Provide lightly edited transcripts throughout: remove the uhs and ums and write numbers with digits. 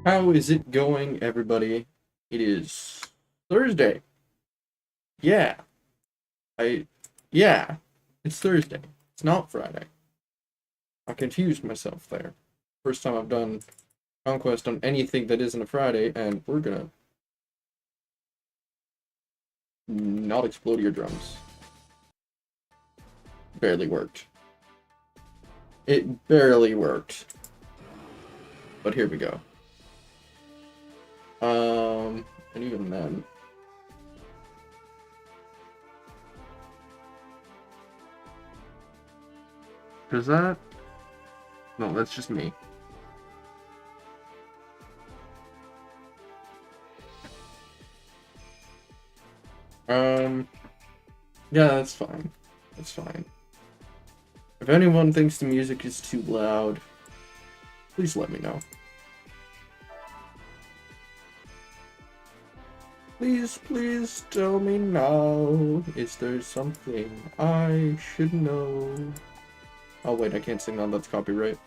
How is it going, everybody? It is Thursday. Yeah, I, yeah, it's Thursday. It's not Friday. I confused myself there. First time I've done Conquest on anything that isn't a Friday, and we're gonna not explode eardrums. Barely worked. It barely worked. But here we go. And even then. Does that? No, that's just me. Yeah, that's fine. That's fine. If anyone thinks the music is too loud, please let me know. Please tell me now. Is there something I should know? Oh wait, I can't sing that, that's copyright.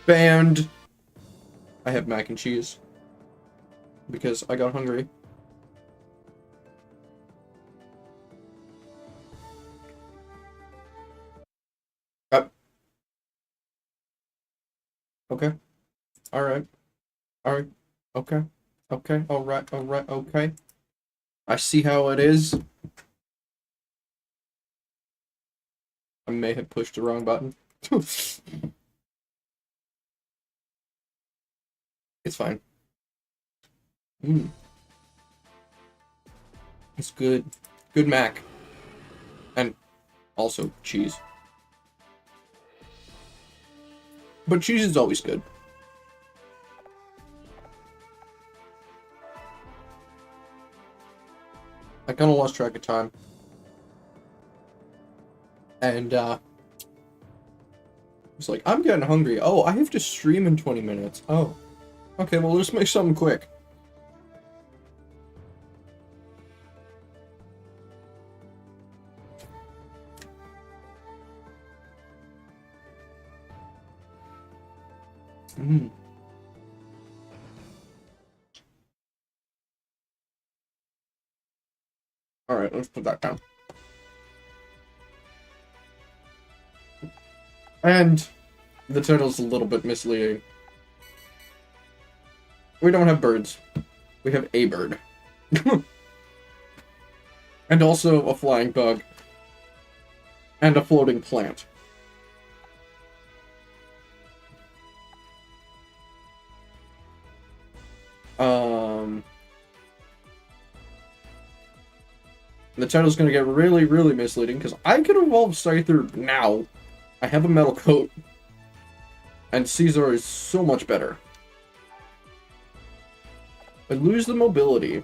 Banned! I have mac and cheese. Because I got hungry. Okay. Alright. Alright. Okay. Okay. Alright. Alright. Okay. I see how it is. I may have pushed the wrong button. It's fine. It's good. Good mac. And also cheese. But cheese is always good. I kind of lost track of time. And, I was like, I'm getting hungry. Oh, I have to stream in 20 minutes. Oh. Okay, well, let's make something quick. Alright, let's put that down. And the title's a little bit misleading. We don't have birds. We have a bird. And also a flying bug. And a floating plant. The title's gonna get really, really misleading, because I could evolve Scyther now. I have a metal coat. And Caesar is so much better. I lose the mobility.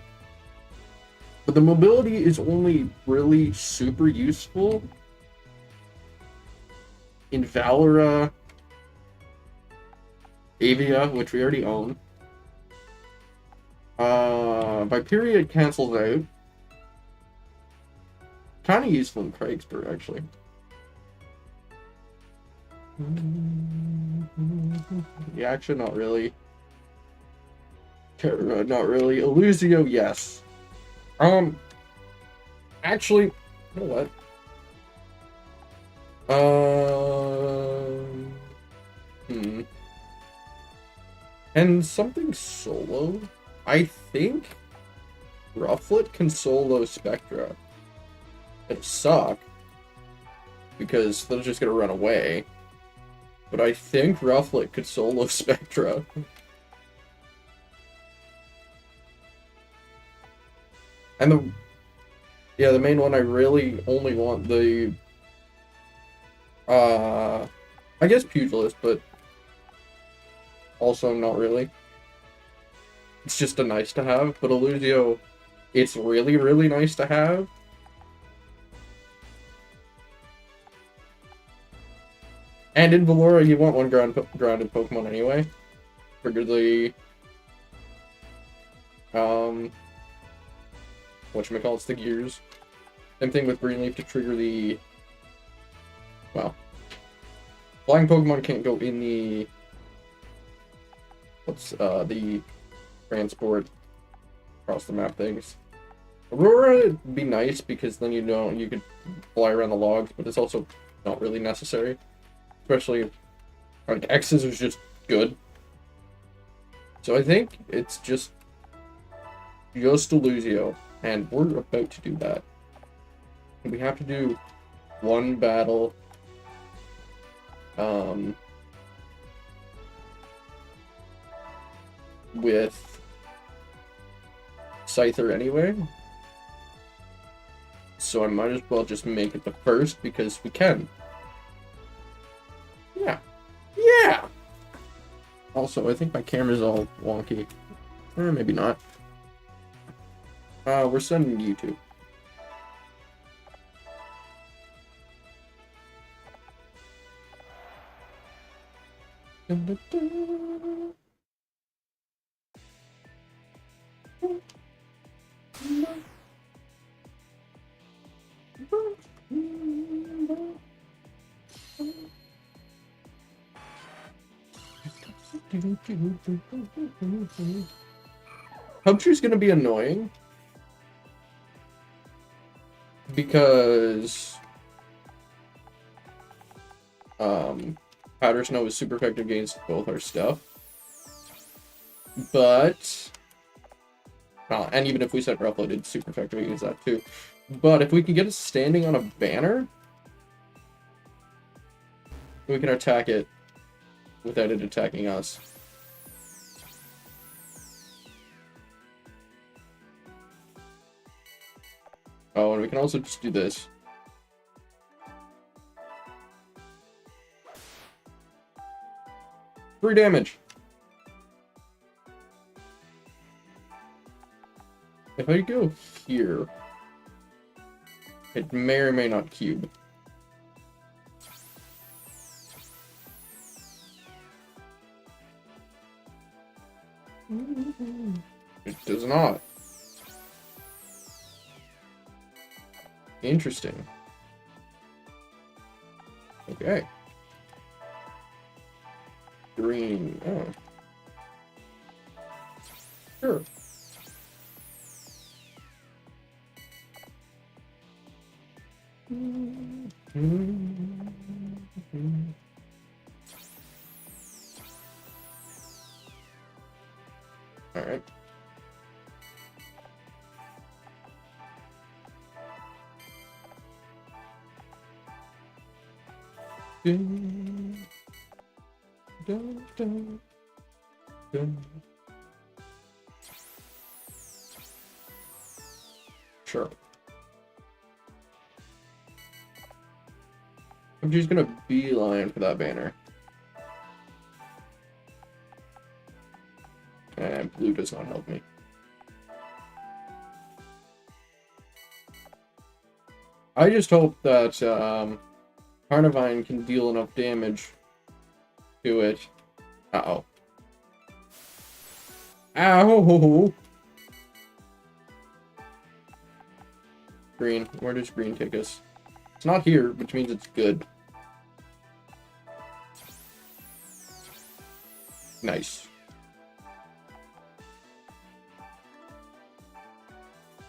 But the mobility is only really super useful in Valora, Avia, which we already own. Viperia cancels out. Kind of useful in Craigsburg, actually. Yeah, actually, not really. Not really. Illusio, yes. Actually, you know what? And something solo? I think Rufflet can solo Spectra. It'll suck, because they're just gonna run away. But I think Rufflet could solo Spectra. And the main one I really only want the, I guess Pugilist, but also not really. It's just a nice to have, but Illusio, it's really, really nice to have. And in Valora, you want one grounded Pokemon anyway. Trigger the, whatchamacallits, the gears. Same thing with Greenleaf to trigger the, well, flying Pokemon can't go in the what's the transport across the map things. Aurora would be nice because then you could fly around the logs, but it's also not really necessary. Especially like X's is just good. So I think it's just Illusio, and we're about to do that. We have to do one battle. With Scyther anyway. So I might as well just make it the first because we can. Yeah. Yeah! Also, I think my camera's all wonky. Maybe not. We're sending YouTube. Dun, dun, dun. Hubtree's gonna be annoying because Powder Snow is super effective against both our stuff, but and even if we set Rufflet, it's super effective against that too. But if we can get it standing on a banner, we can attack it without it attacking us. Oh, and we can also just do this. Free damage. If I go here, it may or may not cube. It does not. Interesting. Okay. Green. Oh. Sure. All right. Dun, dun, dun, dun. Sure. I'm just gonna beeline for that banner. And blue does not help me. I just hope that Carnivine can deal enough damage to it. Uh-oh. Ow! Green. Where does green take us? It's not here, which means it's good. Nice.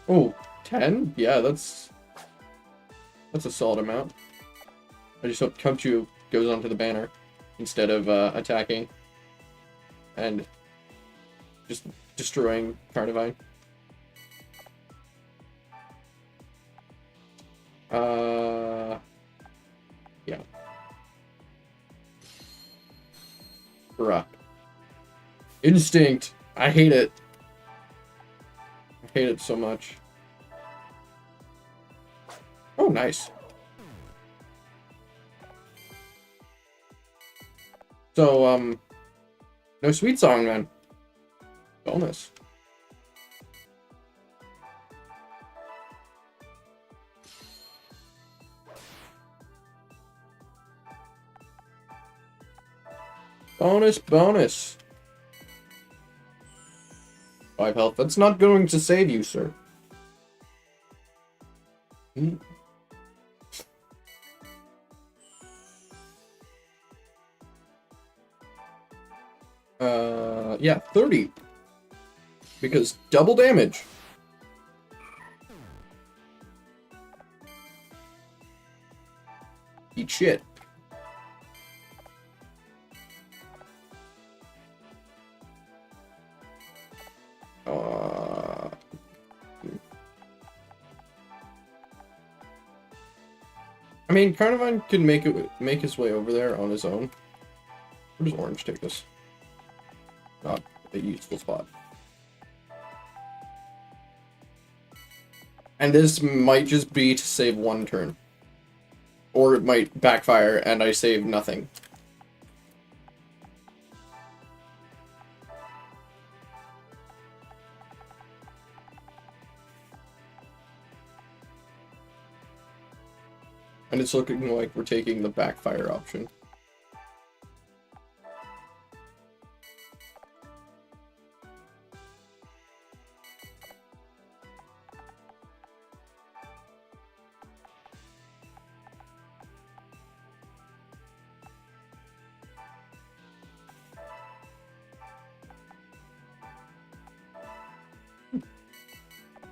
Oh, 10? Yeah, that's a solid amount. I just hope Kumchu goes onto the banner instead of attacking and just destroying Carnivine. Yeah. Bruh. Instinct! I hate it. I hate it so much. Oh, nice. So, no Sweet Song, then. Bonus. Bonus. 5 health. That's not going to save you, sir. Yeah, 30. Because double damage. Eat shit. I mean, Carnivine can make his way over there on his own. Where does Orange take us? Not a useful spot. And this might just be to save one turn. Or it might backfire and I save nothing. And it's looking like we're taking the backfire option.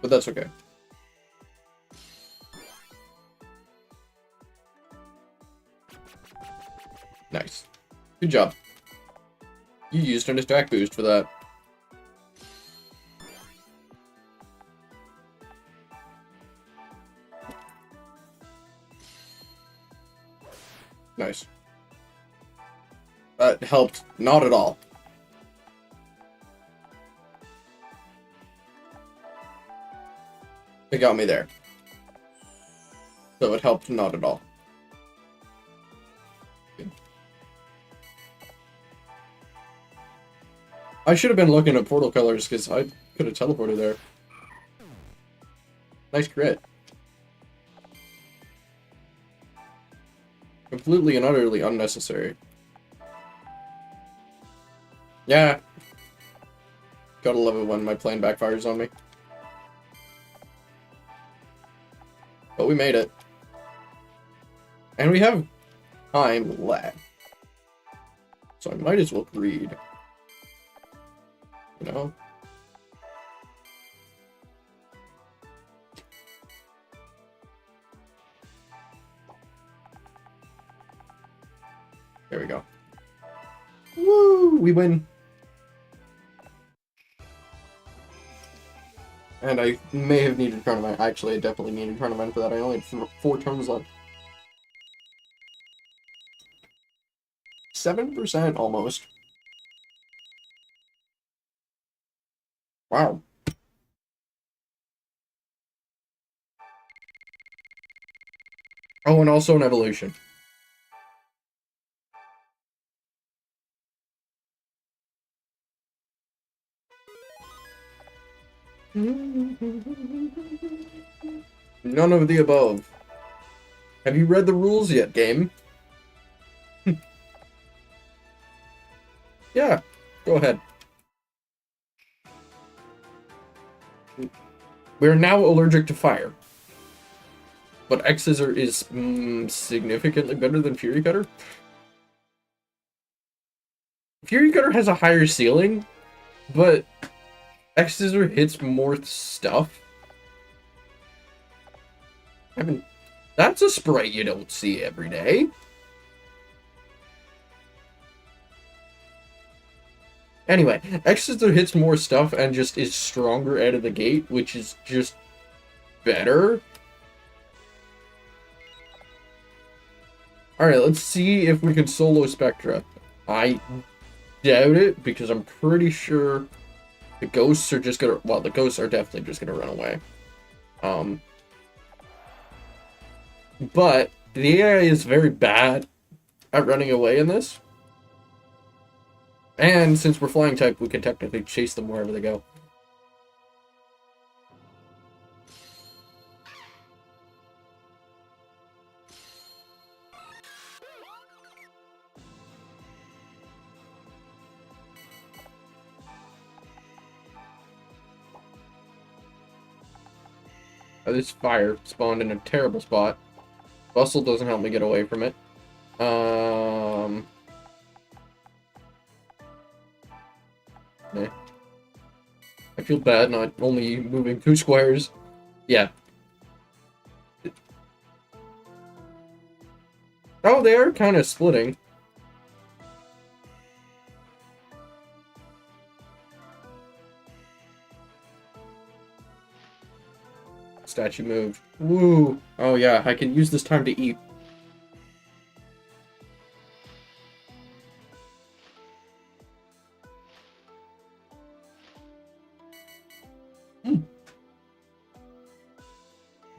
But that's okay. Nice. Good job. You used an attack boost for that. Nice. That helped not at all. It got me there. So it helped not at all. Good. I should have been looking at portal colors because I could have teleported there. Nice crit. Completely and utterly unnecessary. Yeah. Gotta love it when my plan backfires on me. But we made it. And we have time left. So I might as well greed. You know? There we go. Woo! We win. And I may have needed Carnivine. Actually, I definitely needed Carnivine for that. I only had 4 turns left. 7% almost. Wow. Oh, and also an evolution. None of the above. Have you read the rules yet, game? Yeah, go ahead. We're now allergic to fire. But X-Scissor is significantly better than Fury Cutter. Fury Cutter has a higher ceiling, but X-Scissor hits more stuff. I mean, that's a sprite you don't see every day. Anyway, X-Scissor hits more stuff and just is stronger out of the gate, which is just better. Alright, let's see if we can solo Spectra. I doubt it, because I'm pretty sure the ghosts are just gonna... Well, the ghosts are definitely just gonna run away. But the AI is very bad at running away in this. And since we're flying type, we can technically chase them wherever they go. This fire spawned in a terrible spot. Bustle doesn't help me get away from it. feel bad not only moving 2 squares. Yeah. Oh, they are kind of splitting. Statue moved. Woo! Oh yeah, I can use this time to eat.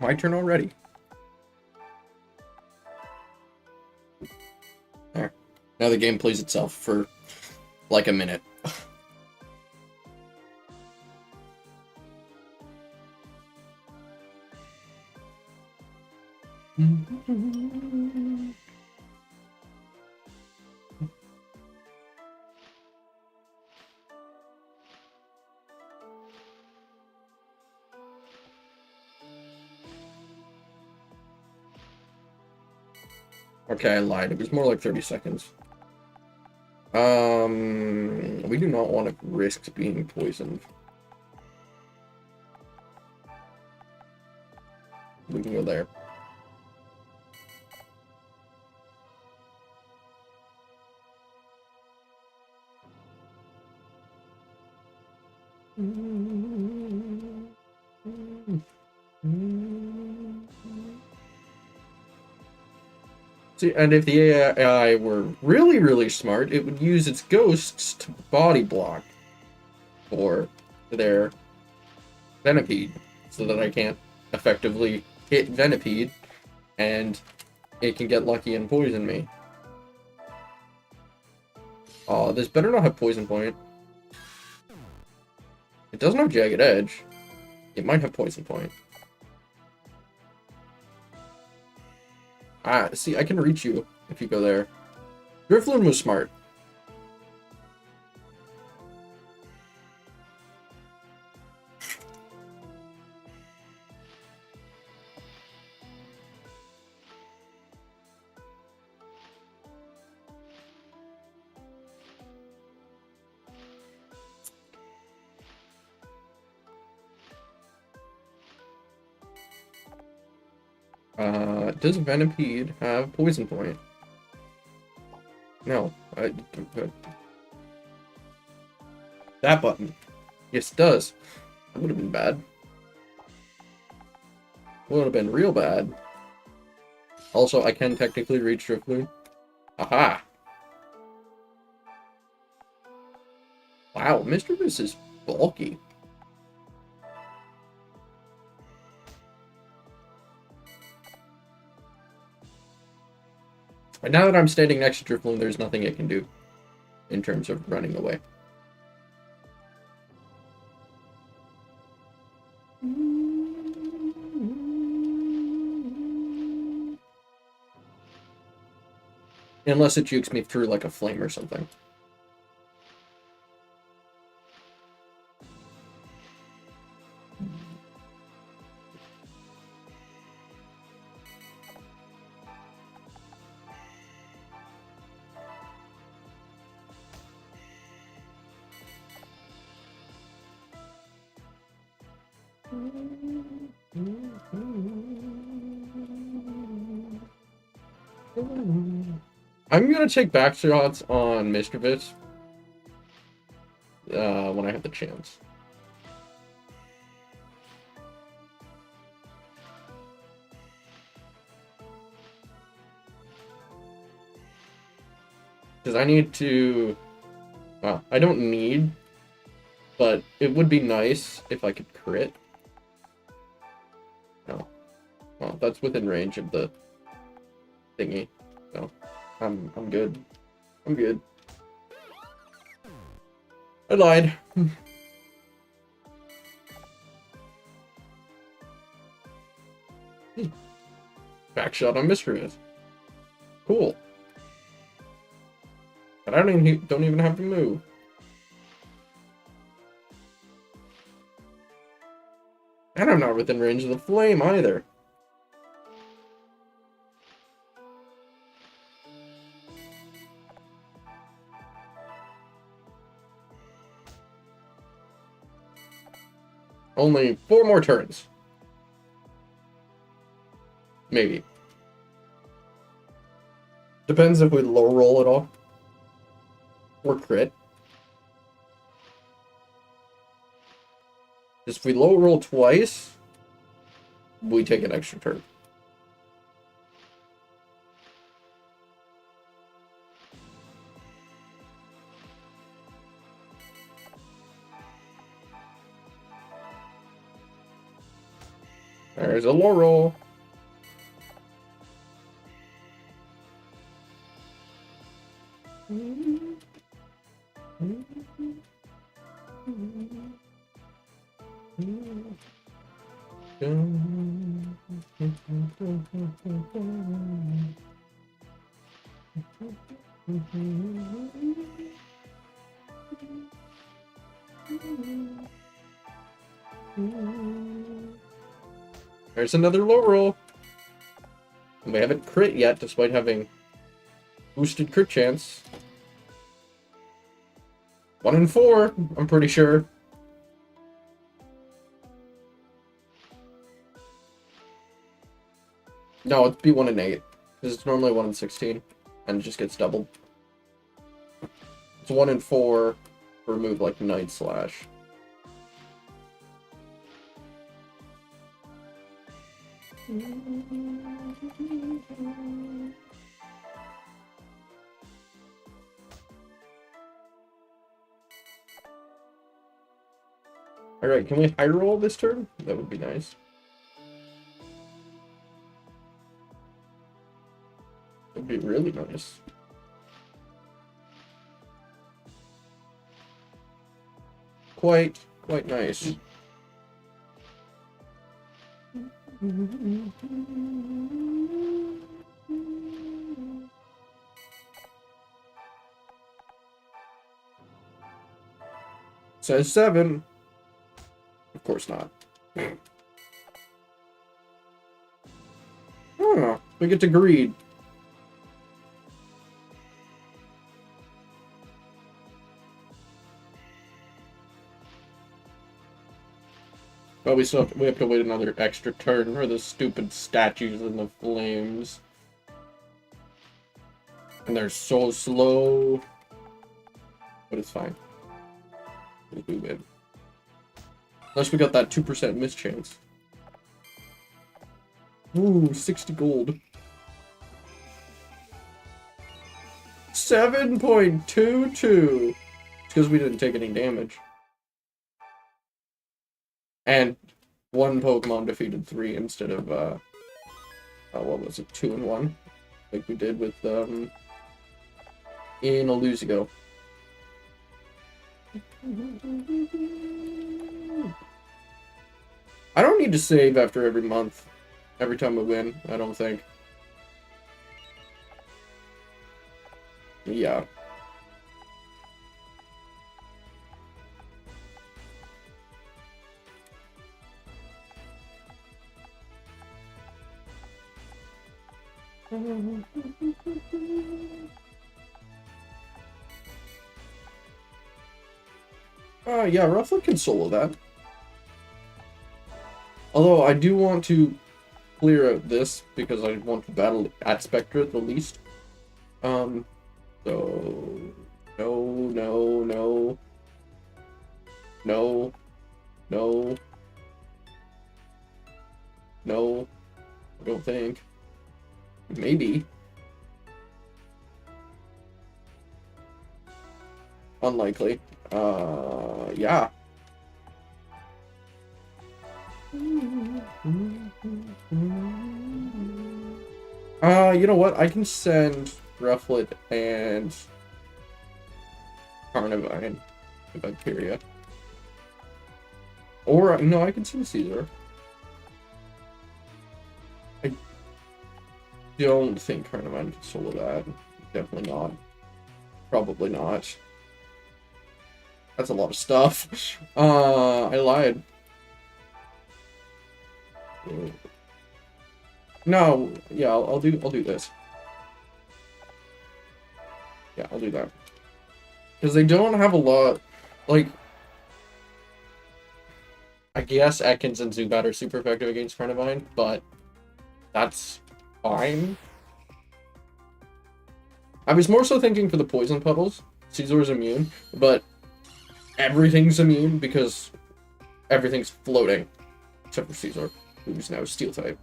My turn already. There. Now the game plays itself for like a minute. Okay, I lied. It was more like 30 seconds. We do not want to risk being poisoned. We can go there. See, and if the AI were really, really smart, it would use its ghosts to body block for their Venipede, so that I can't effectively hit Venipede, and it can get lucky and poison me. Oh, this better not have Poison Point. It doesn't have Jagged Edge. It might have Poison Point. Ah, see, I can reach you if you go there. Drifloon was smart. Does Venipede have Poison Point? No. That button. Yes, it does. That would have been bad. Would have been real bad. Also, I can technically reach Drifloon. Aha! Wow, Mr. Miss is bulky. But now that I'm standing next to Drifloon, there's nothing it can do in terms of running away. Unless it jukes me through like a flame or something. I'm gonna take back shots on Mischievous when I have the chance. Because I need to... Well, I don't need, but it would be nice if I could crit. No. Well, that's within range of the thingy. So, I'm good. I'm good. I lied. Backshot on Mischievous. Cool. But I don't even have to move. And I'm not within range of the flame either. Only 4 more turns. Maybe. Depends if we low roll at all. Or crit. If we low roll twice, we take an extra turn. There's a low roll. There's another low roll. And we haven't crit yet, despite having boosted crit chance. 1 in 4, I'm pretty sure. No, it'd be 1 in 8. Because it's normally 1 in 16. And it just gets doubled. It's 1 in 4 for a move like Night Slash. Alright, can we high roll this turn? That would be nice. That'd be really nice. Quite nice. Says 7. Of course not. Oh, we get to greed. But we have to wait another extra turn for the stupid statues and the flames. And they're so slow. But it's fine. We win. Unless we got that 2% miss chance. Ooh, 60 gold. 7.22. It's because we didn't take any damage. And 1 Pokemon defeated 3 instead of, what was it, 2 and 1? Like we did with, in Elusio. I don't need to save after every month. Every time we win, I don't think. Yeah. Yeah, roughly can solo that. Although I do want to clear out this because I want to battle at Spectra at the least. So no, I don't think. Maybe. Unlikely. Yeah. You know what? I can send Rufflet and Carnivine to Bacteria. Or, no, I can send Caesar. I don't think Carnivine can solo that. Definitely not. Probably not. That's a lot of stuff. I lied. No, yeah, I'll do this. Yeah, I'll do that. Because they don't have a lot, like, I guess Ekans and Zubat are super effective against Carnivine, but that's fine. I was more so thinking for the poison puddles. Caesar's immune, but everything's immune because everything's floating. Except for Caesar, who's now Steel type.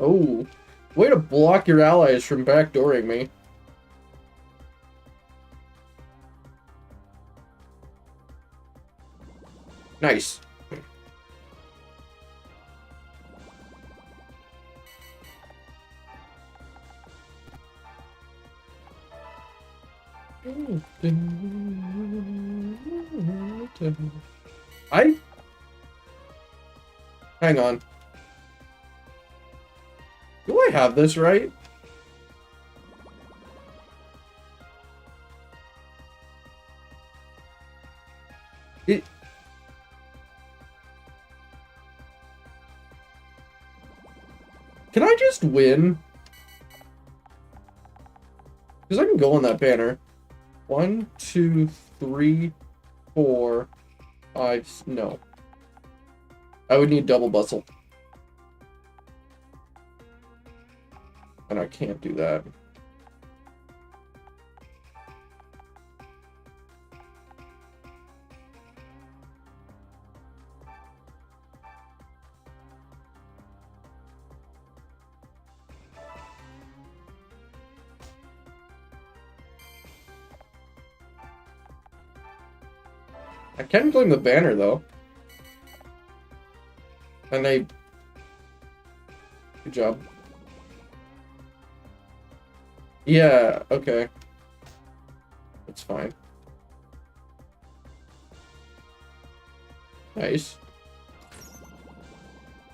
Oh, way to block your allies from backdooring me. Nice. Hang on. Do I have this right? Can I just win? Because I can go on that banner. 1, 2, 3, 4, 5. No. I would need double bustle. And I can't do that. I can claim the banner, though. And they... Good job. Yeah, okay. That's fine. Nice.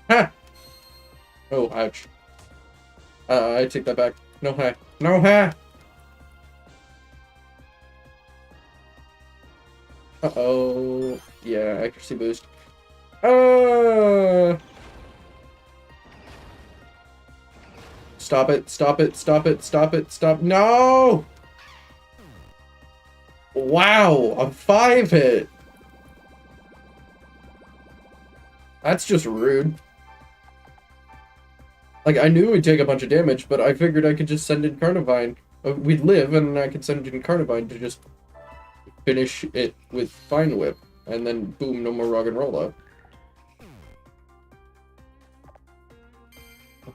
Ha! Oh, ouch. I take that back. No ha. No ha! Uh-oh. Yeah, accuracy boost. Stop it, stop it, stop it, stop it, stop. No! Wow, a 5-hit. That's just rude. Like, I knew it would take a bunch of damage, but I figured I could just send in Carnivine. We'd live, and I could send in Carnivine to just finish it with Fine Whip. And then, boom, no more Rock and Roll up.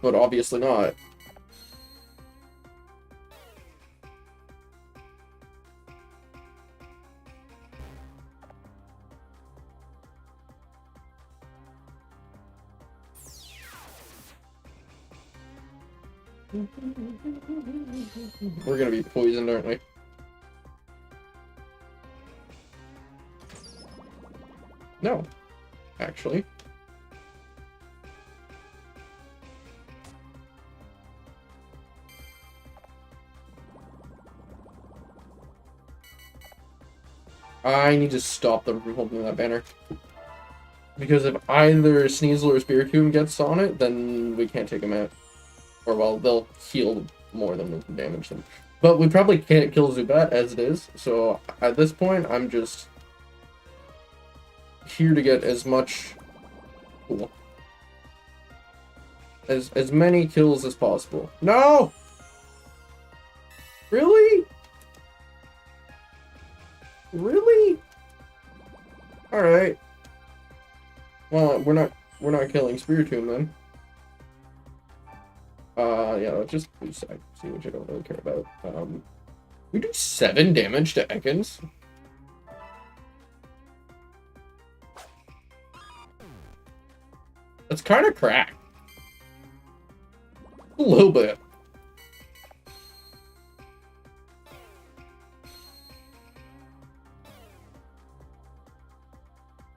But obviously not. We're gonna be poisoned, aren't we? No, actually. I need to stop them from holding that banner. Because if either Sneasel or Spiritomb gets on it, then we can't take them out. Or, well, they'll heal more than we can damage them. But we probably can't kill Zubat as it is, so at this point, I'm just here to get as much... Cool. As many kills as possible. No! Really? Really? Alright. Well, we're not killing Spiritomb then. Yeah, let's just boost side, see which I don't really care about. We do 7 damage to Ekans. That's kind of cracked. A little bit.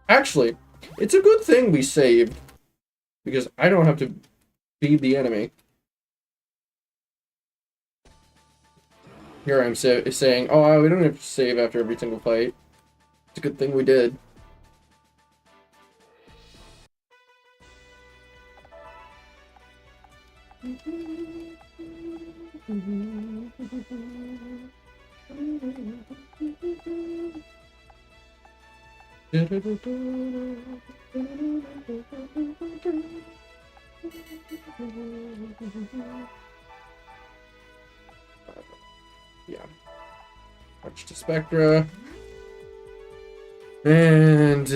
Actually, it's a good thing we saved, because I don't have to feed the enemy. Here I'm saying, oh, we don't have to save after every single fight. It's a good thing we did. Yeah. Watch the Spectra. And,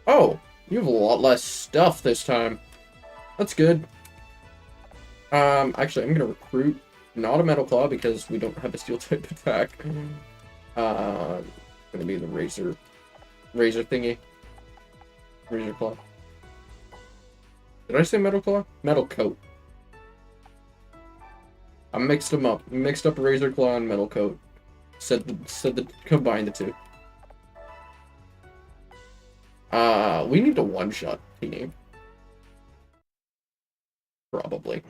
oh, you have a lot less stuff this time. That's good. Actually, I'm gonna recruit not a Metal Claw because we don't have a Steel type attack. Gonna be the Razor thingy. Razor Claw. Did I say Metal Claw? Metal Coat. I mixed them up. Mixed up Razor Claw and Metal Coat. Combine the two. We need to one-shot Teeny. Probably.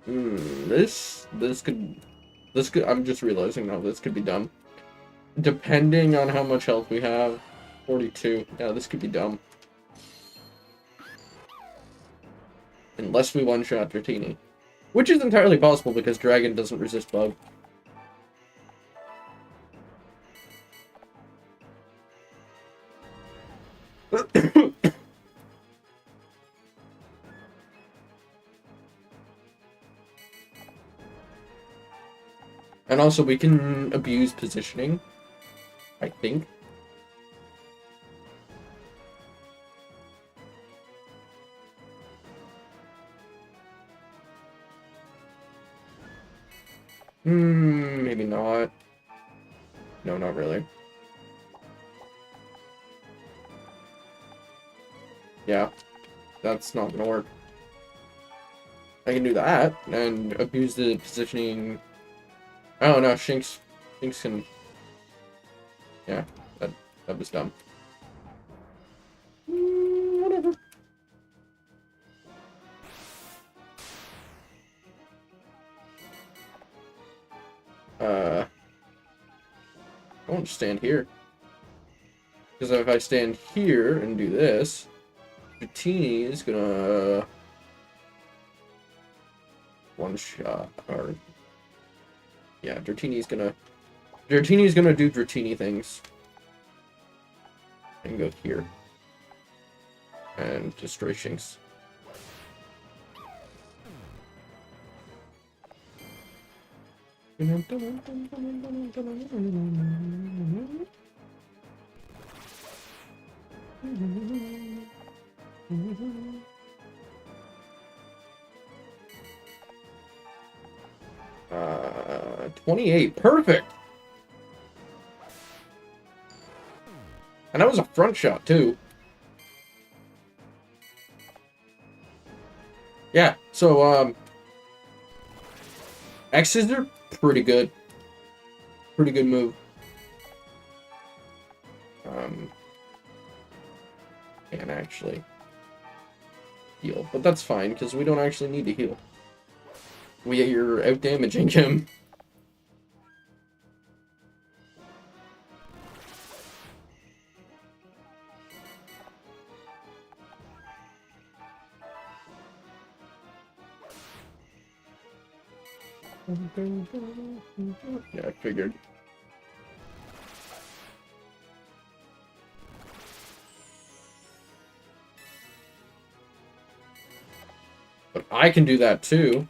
This could, I'm just realizing now, this could be dumb. Depending on how much health we have. 42. Yeah, this could be dumb. Unless we one-shot Dratini. Which is entirely possible because Dragon doesn't resist Bug. And also, we can abuse positioning, I think. Maybe not. No, not really. Yeah, that's not gonna work. I can do that and abuse the positioning. Oh no, Shinx can. Yeah, that was dumb. Whatever. I won't stand here. Because if I stand here and do this, Dratini is gonna one shot, or yeah, Dratini's gonna do Dratini things and go here and destroy Shinx. Uh, 28, perfect. And that was a front shot too. Yeah, so X Scissor, pretty good. Pretty good move. Can't actually heal, but that's fine because we don't actually need to heal. You're out damaging him. Yeah, I figured. But I can do that too.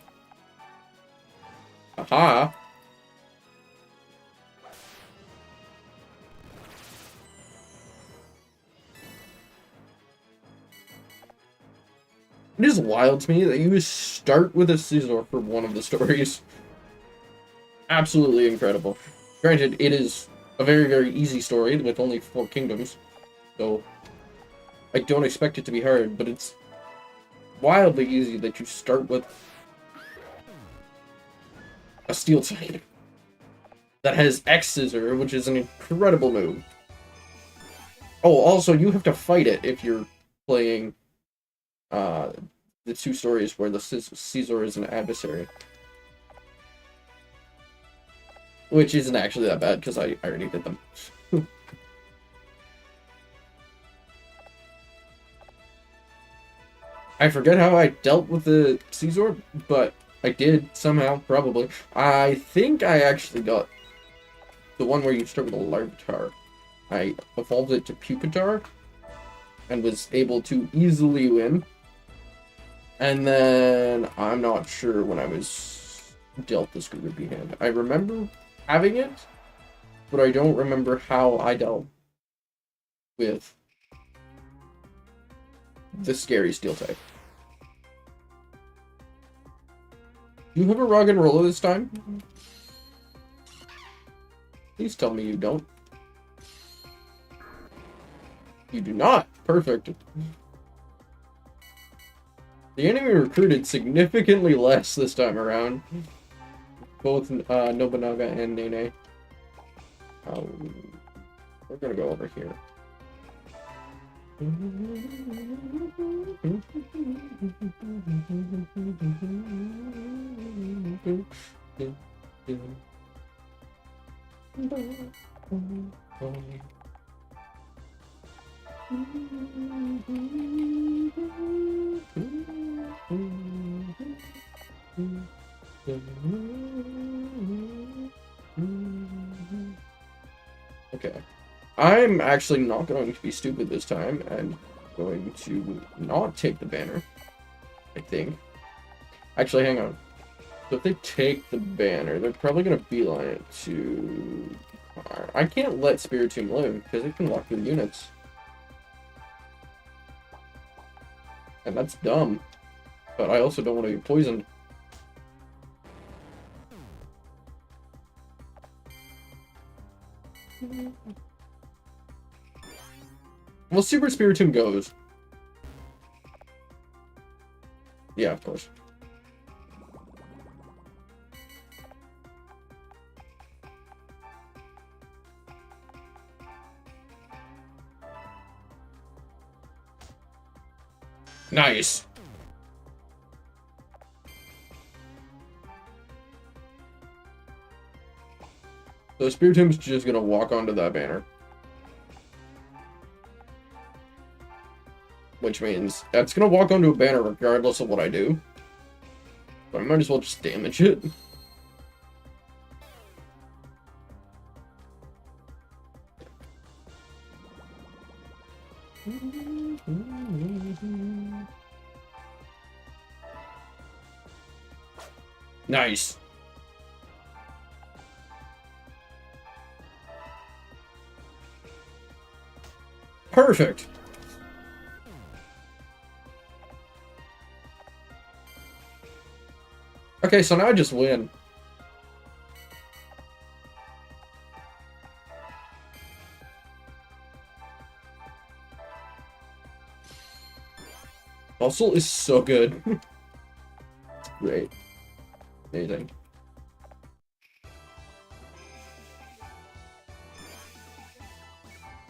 Aha! It is wild to me that you start with a Scizor for one of the stories. Absolutely incredible. Granted, it is a very, very easy story with only 4 kingdoms, so I don't expect it to be hard, but it's wildly easy that you start with a Steel type that has X Scissor, which is an incredible move. Oh, also, you have to fight it if you're playing the 2 stories where the Scizor is an adversary. Which isn't actually that bad, because I already did them. I forget how I dealt with the Caesar, but I did somehow, probably. I think I actually got the one where you start with a Larvitar. I evolved it to Pupitar and was able to easily win. And then I'm not sure when I was dealt the Scooby hand. I remember having it, but I don't remember how I dealt with the scary steel type. Do you have a rock and roller this time? Please tell me you don't. You do not. Perfect. The enemy recruited significantly less this time around. Both Nobunaga and Nene. We're gonna go over here. Okay. I'm actually not going to be stupid this time. I'm going to not take the banner, I think. Actually, hang on. So if they take the banner, they're probably going to beeline it to... I can't let Spiritomb live, because it can lock through units. And that's dumb. But I also don't want to be poisoned. Well, Super Spiritomb goes. Yeah, of course. Nice. So Spiritomb's just gonna walk onto that banner. Which means that's gonna walk onto a banner regardless of what I do. But I might as well just damage it. Nice. Perfect. Okay, so now I just win. Fossil is so good. Great. Amazing.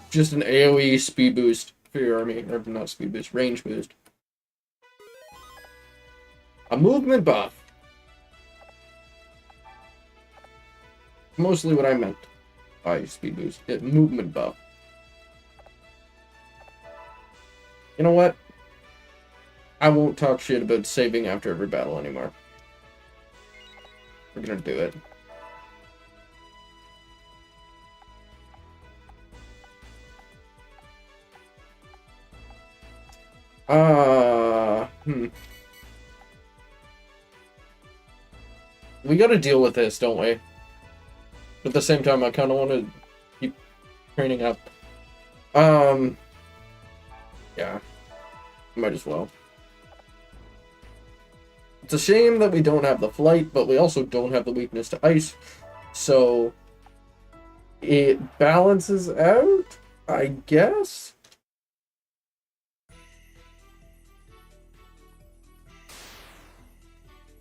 Just an AoE speed boost for your army. Or not speed boost, range boost. A movement buff. Mostly what I meant by speed boost. Movement buff. You know what? I won't talk shit about saving after every battle anymore. We're gonna do it. We gotta deal with this, don't we? But at the same time, I kind of want to keep training up. Yeah. Might as well. It's a shame that we don't have the flight, but we also don't have the weakness to ice. So it balances out, I guess?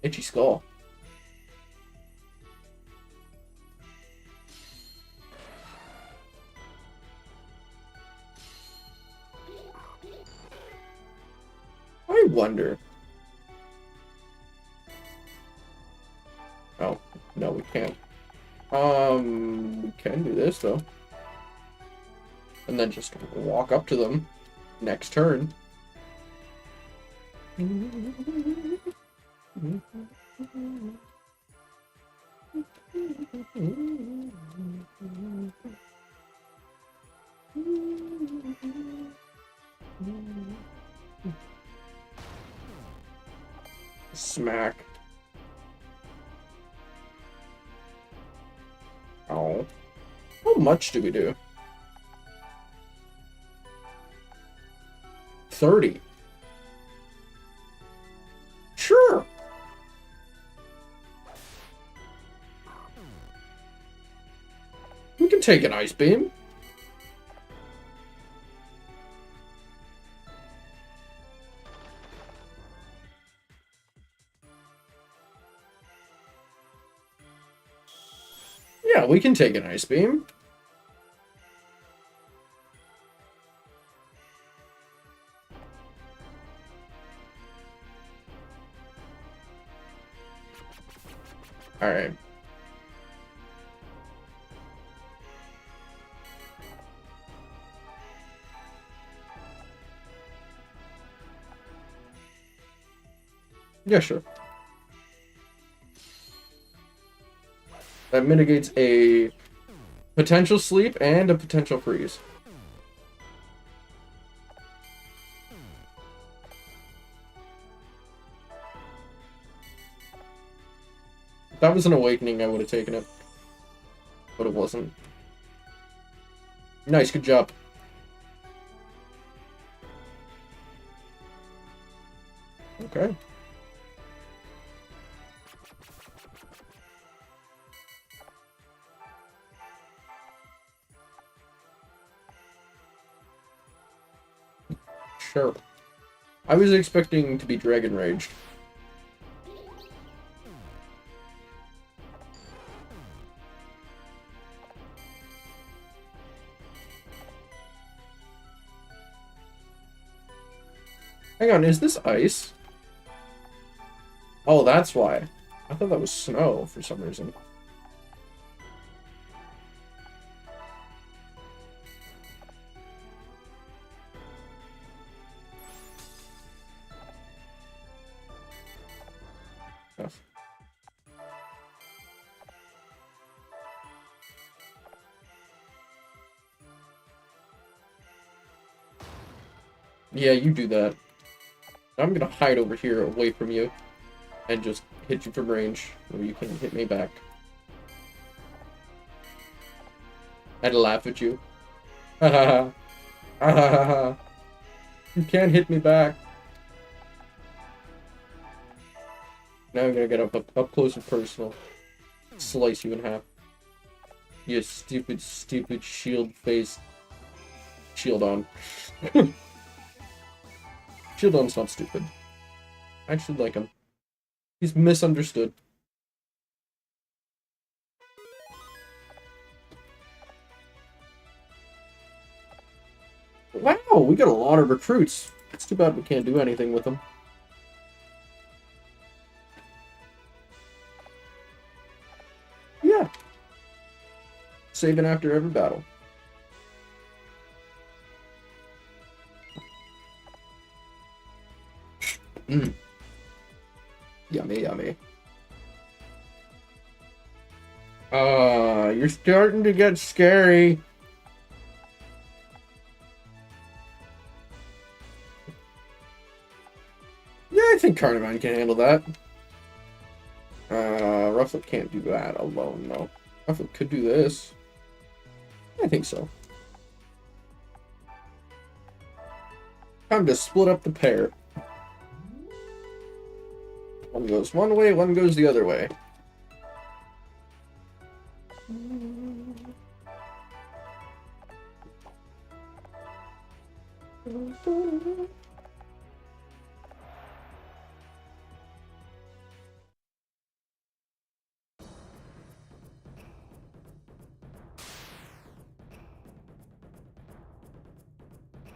Itchy skull. I wonder. Oh, no, we can't. We can do this, though. And then just walk up to them next turn. Smack. Oh. How much do we do? 30. Sure. We can take an ice beam. Yeah, we can take an ice beam. Alright. Yeah, sure. That mitigates a potential sleep and a potential freeze. If that was an awakening, I would have taken it. But it wasn't. Nice, good job. Okay. Sure. I was expecting to be Dragon Raged. Hang on, is this ice? Oh, that's why. I thought that was snow for some reason. Yes. Yeah, you do that. I'm gonna hide over here away from you and just hit you from range, or you can hit me back. I'd laugh at you. Ha ha ha. Ha ha ha ha. You can't hit me back. Now I'm gonna get up close and personal. Slice you in half. You stupid, stupid shield face. Shield on. Shield on's not stupid. I actually like him. He's misunderstood. Wow, we got a lot of recruits. It's too bad we can't do anything with them. Yeah. Saving after every battle. Mm. Yummy, yummy. You're starting to get scary. Yeah, I think Carnivan can handle that. Rufflet can't do that alone, though. Rufflet could do this. I think so. Time to split up the pair. One goes one way, one goes the other way.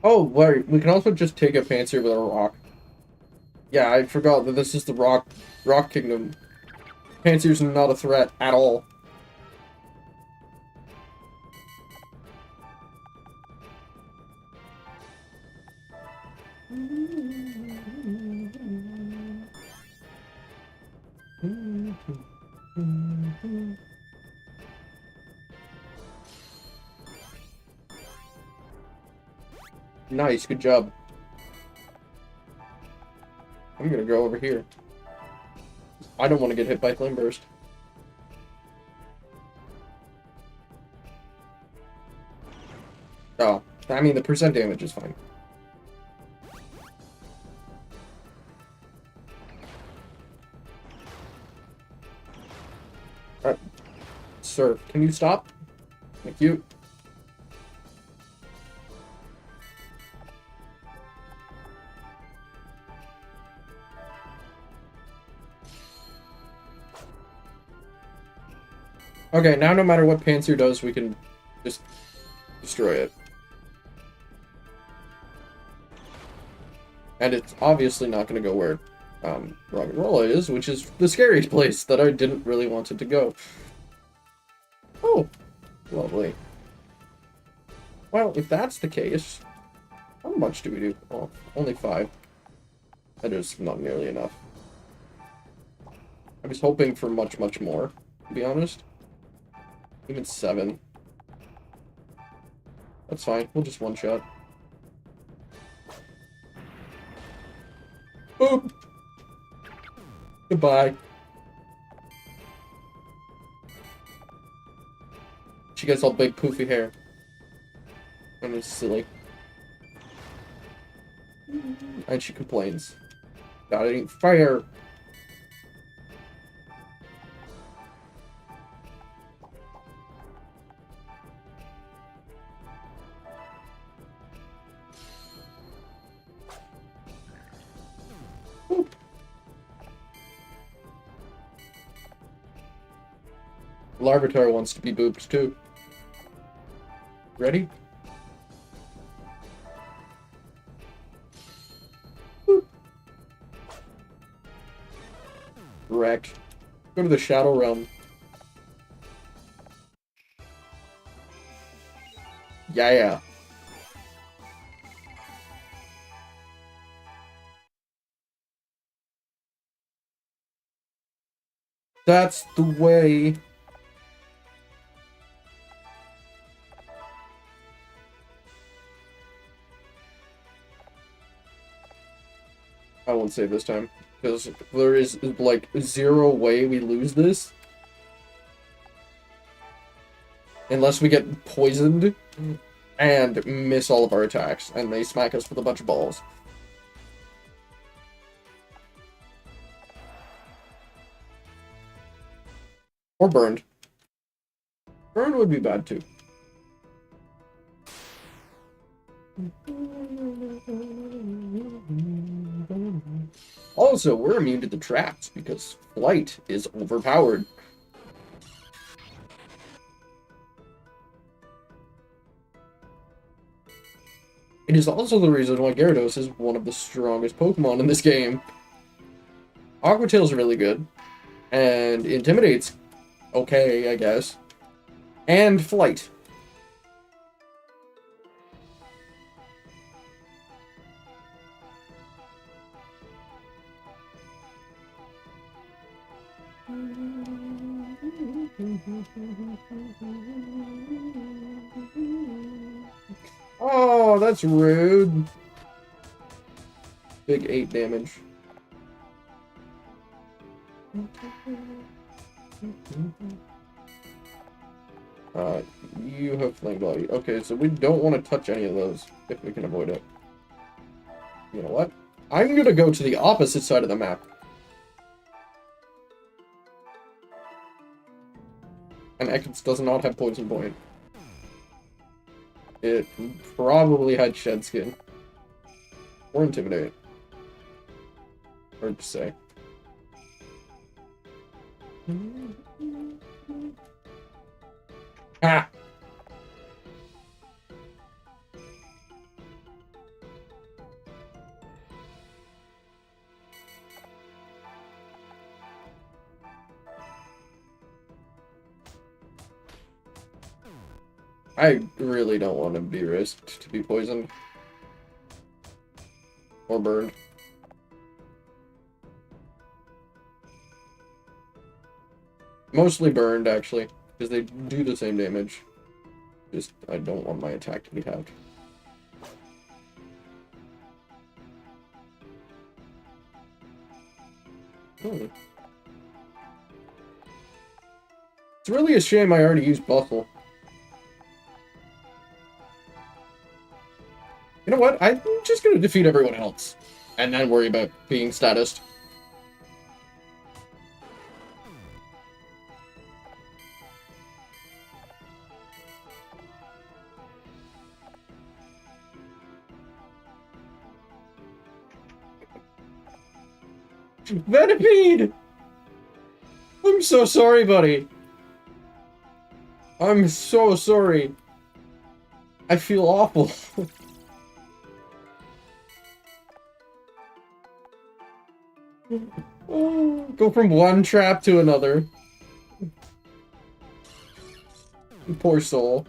Oh, wait, we can also just take a fancier with a rock. Yeah, I forgot that this is the Rock Kingdom. Fancier's not a threat at all. Nice, good job. I'm gonna go over here. I don't want to get hit by Flame Burst. Oh, I mean, the percent damage is fine. Sir, can you stop? Thank you. Okay, now no matter what Panzer does, we can just destroy it. And it's obviously not going to go where Rock'n'Rolla is, which is the scariest place that I didn't really want it to go. Oh, lovely. Well, if that's the case, how much do we do? Oh, only 5. That is not nearly enough. I was hoping for much, much more, to be honest. Even 7. That's fine. We'll just one-shot. Boop! Goodbye. She gets all big poofy hair. And it's silly. And she complains. God, I ain't fire! Larvitar wants to be booped too. Ready? Boop. Wrecked. Go to the Shadow Realm. Yeah. That's the way. I won't save this time, because there is, like, 0 way we lose this. Unless we get poisoned and miss all of our attacks, and they smack us with a bunch of balls. Or burned. Burned would be bad, too. Also, we're immune to the traps, because flight is overpowered. It is also the reason why Gyarados is one of the strongest Pokemon in this game. Aqua Tail's really good, and Intimidate's okay, I guess. And Flight. Oh, that's rude. Big 8 damage. You have Flame Body. Okay, so we don't want to touch any of those if we can avoid it. You know what? I'm gonna go to the opposite side of the map. And Ekans does not have Poison Point. It probably had Shed Skin. Or Intimidate. Hard to say. Ah! I really don't want to be risked to be poisoned. Or burned. Mostly burned, actually, because they do the same damage. Just, I don't want my attack to be halved. Hmm. It's really a shame I already used Bustle. You know what? I'm just gonna defeat everyone else. And then worry about being statused. Venipede! I'm so sorry, buddy. I'm so sorry. I feel awful. Oh, go from one trap to another. Poor soul.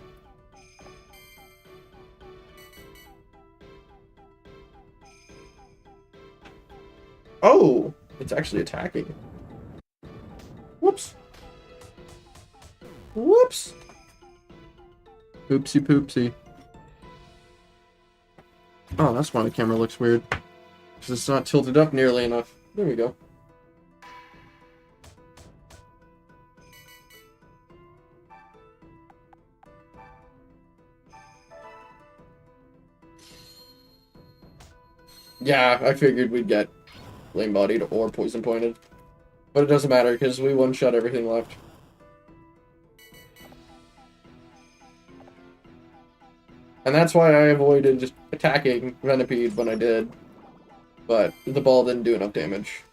Oh, it's actually attacking. Whoops. Whoops. Oopsie poopsie. Oh, that's why the camera looks weird. Because it's not tilted up nearly enough. There we go. Yeah, I figured we'd get flame bodied or poison pointed. But it doesn't matter because we one-shot everything left. And that's why I avoided just attacking Venipede when I did. But the ball didn't do enough damage.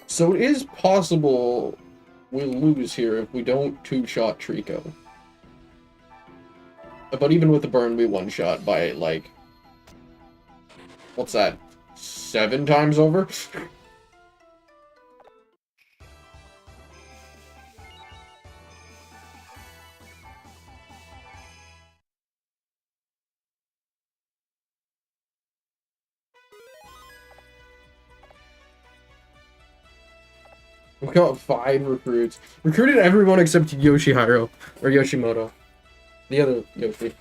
So it is possible we'll lose here if we don't two-shot Trico. But even with the burn, we one-shot by, like... What's that? 7 times over? We've got 5 recruits. Recruited everyone except Yoshihiro. Or Yoshimoto. The other Yoshi.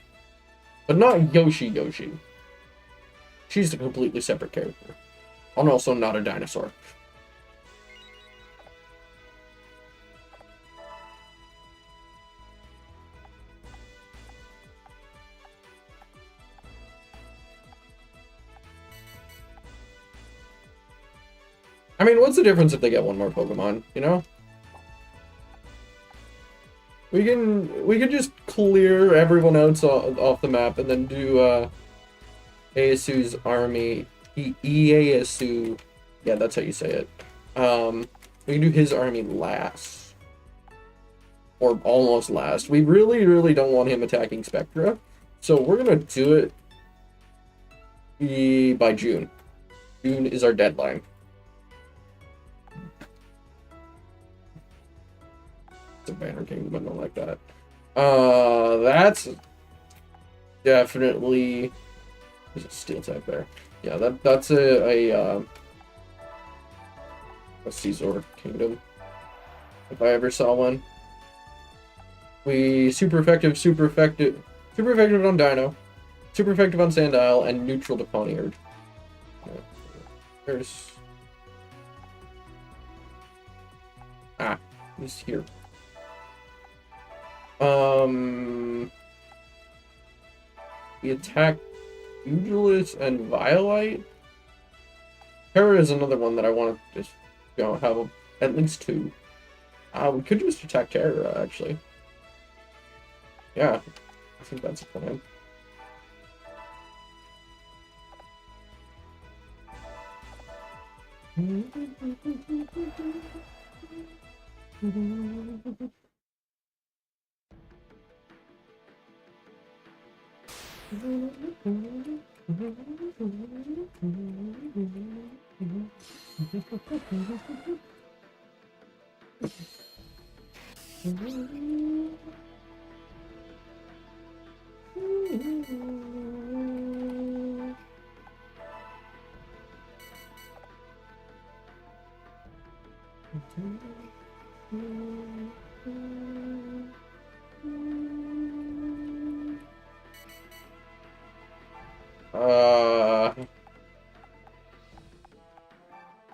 But not Yoshi. She's a completely separate character. And also not a dinosaur. I mean, what's the difference if they get one more Pokemon, you know? We can just clear everyone else off the map and then do Ieyasu's army. Ieyasu. Yeah, that's how you say it. We can do his army last. Or almost last. We really don't want him attacking Spectra. So we're gonna do it by June. June is our deadline. It's a Banner Kingdom, I don't like that. That's definitely... There's a steel type there. Yeah, that's a Caesar Kingdom. If I ever saw one. We super effective on Dino, super effective on Sandile, and neutral to Ponyard. There's he's here. We attack Pugilist and Violite. Terra is another one that I want to just have at least 2. We could just attack Terra actually. Yeah, I think that's a plan.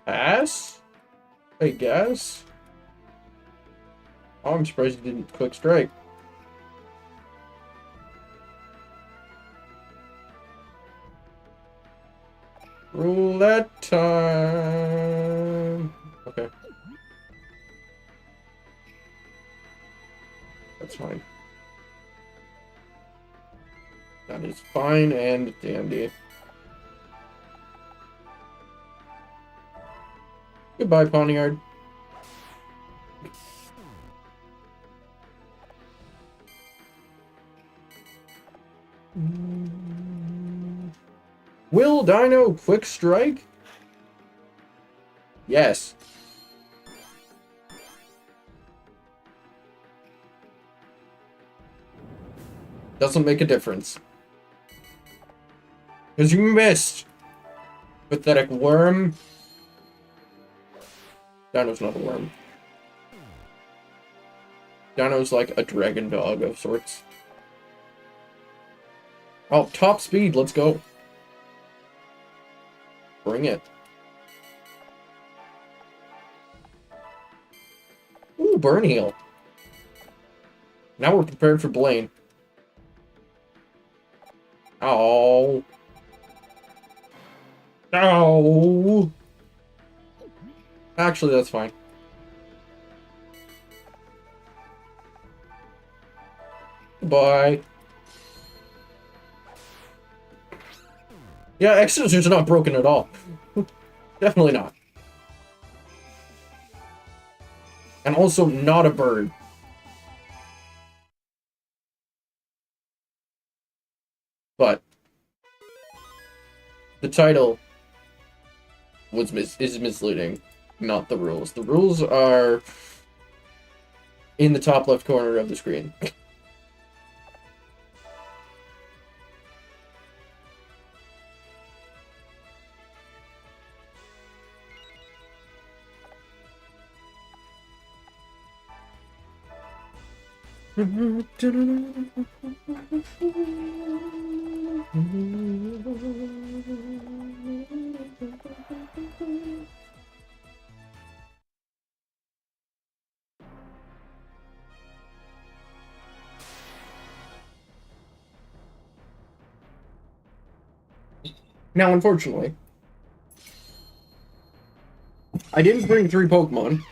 Pass? I guess? Oh, I'm surprised you didn't quick strike. Roulette time. Okay. That's fine. That is fine and dandy. Goodbye, Pawniard. Will Dino quick strike? Yes. Doesn't make a difference. Because you missed. Pathetic worm. Dino's not a worm. Dino's like a dragon dog of sorts. Oh, top speed, let's go. Bring it. Ooh, burn heal. Now we're prepared for Blaine. Oh. Oh. Actually, that's fine. Goodbye. Yeah, Exosuit's not broken at all. Definitely not. And also not a bird. But the title is misleading, not the rules. The rules are in the top left corner of the screen. Now, unfortunately, I didn't bring 3 Pokemon.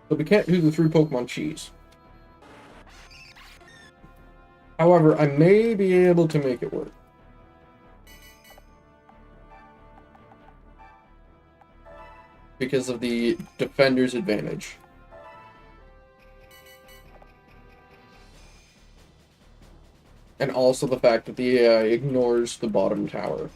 So we can't do the 3 Pokemon cheese. However, I may be able to make it work. Because of the defender's advantage. And also the fact that the AI ignores the bottom tower.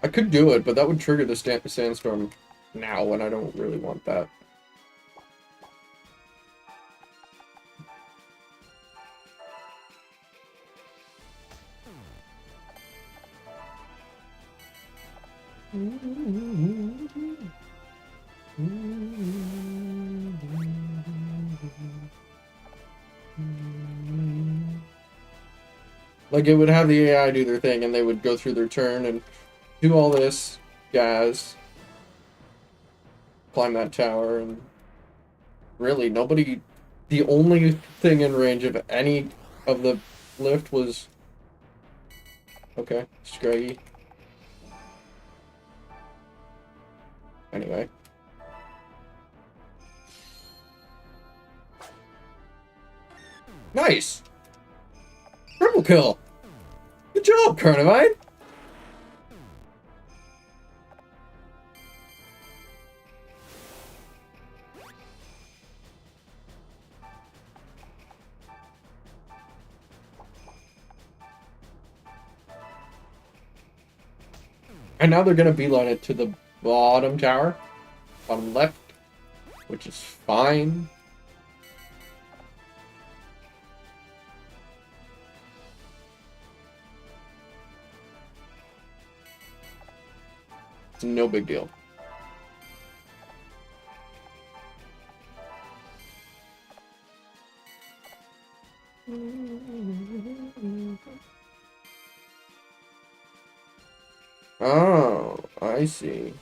I could do it, but that would trigger the sandstorm now, and I don't really want that. Like, it would have the AI do their thing, and they would go through their turn and do all this, guys. Climb that tower, and really, nobody... The only thing in range of any of the lift was... Okay, Scraggy. Anyway. Nice! Triple kill! Good job, Carnivine! And now they're gonna beeline it to the bottom tower. Bottom left. Which is fine. It's no big deal. Oh, I see.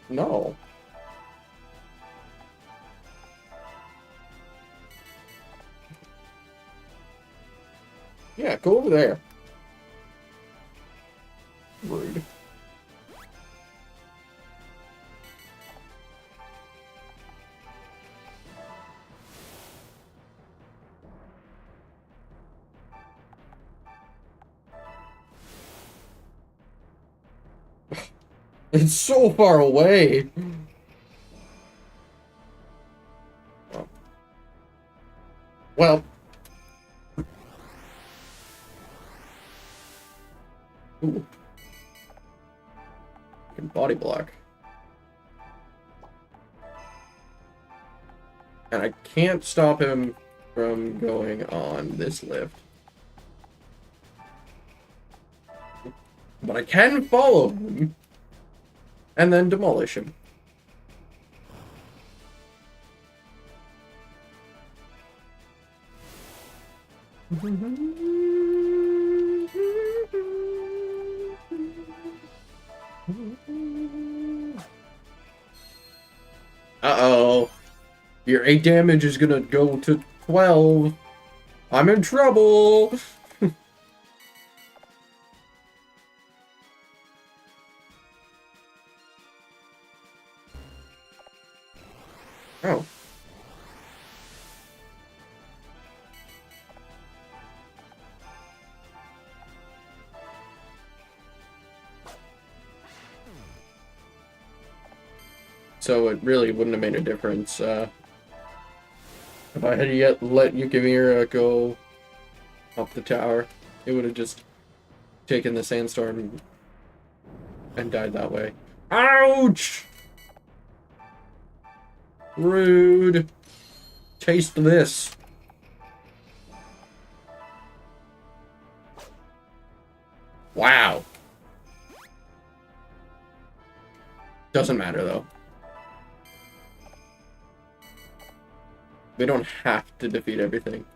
No. Yeah, go over there. Rude. It's so far away. Oh. Well. Ooh. Body block. And I can't stop him from going on this lift. But I can follow him. And then demolish him. Uh-oh. Your 8 damage is gonna go to 12. I'm in trouble. Oh. So it really wouldn't have made a difference if I had yet let Yukimura go up the tower. It would have just taken the sandstorm and died that way. Ouch! Rude. Taste this. Wow. Doesn't matter though. We don't have to defeat everything.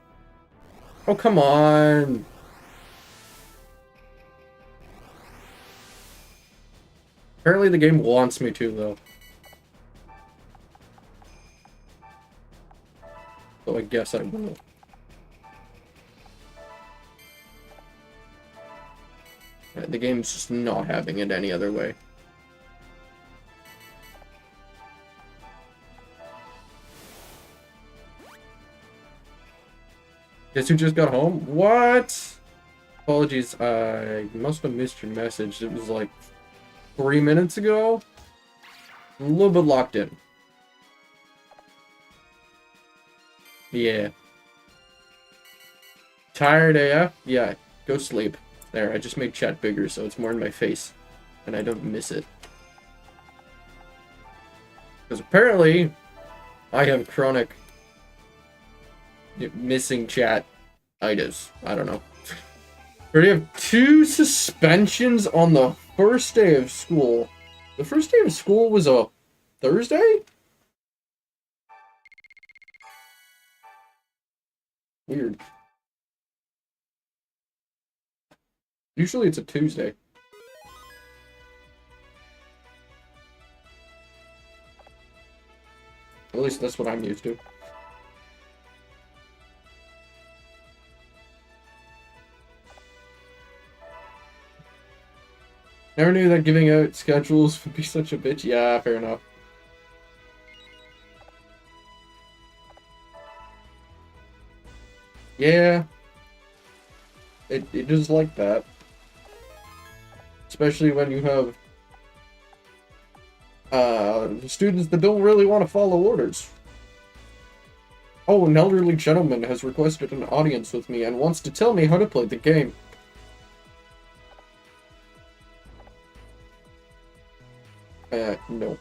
Oh, come on. Apparently the game wants me to, though. So I guess I will. Right, the game's just not having it any other way. Guess who just got home? What? Apologies, I must have missed your message. It was like 3 minutes ago. I'm a little bit locked in. Yeah. Tired AF? Yeah, go sleep. There, I just made chat bigger so it's more in my face. And I don't miss it. Because apparently, I have chronic missing chat itis. I don't know. We already have 2 suspensions on the first day of school. The first day of school was a Thursday? Weird. Usually it's a Tuesday. At least that's what I'm used to. Never knew that giving out schedules would be such a bitch. Yeah, fair enough. Yeah. It is like that. Especially when you have students that don't really want to follow orders. Oh, an elderly gentleman has requested an audience with me and wants to tell me how to play the game. No.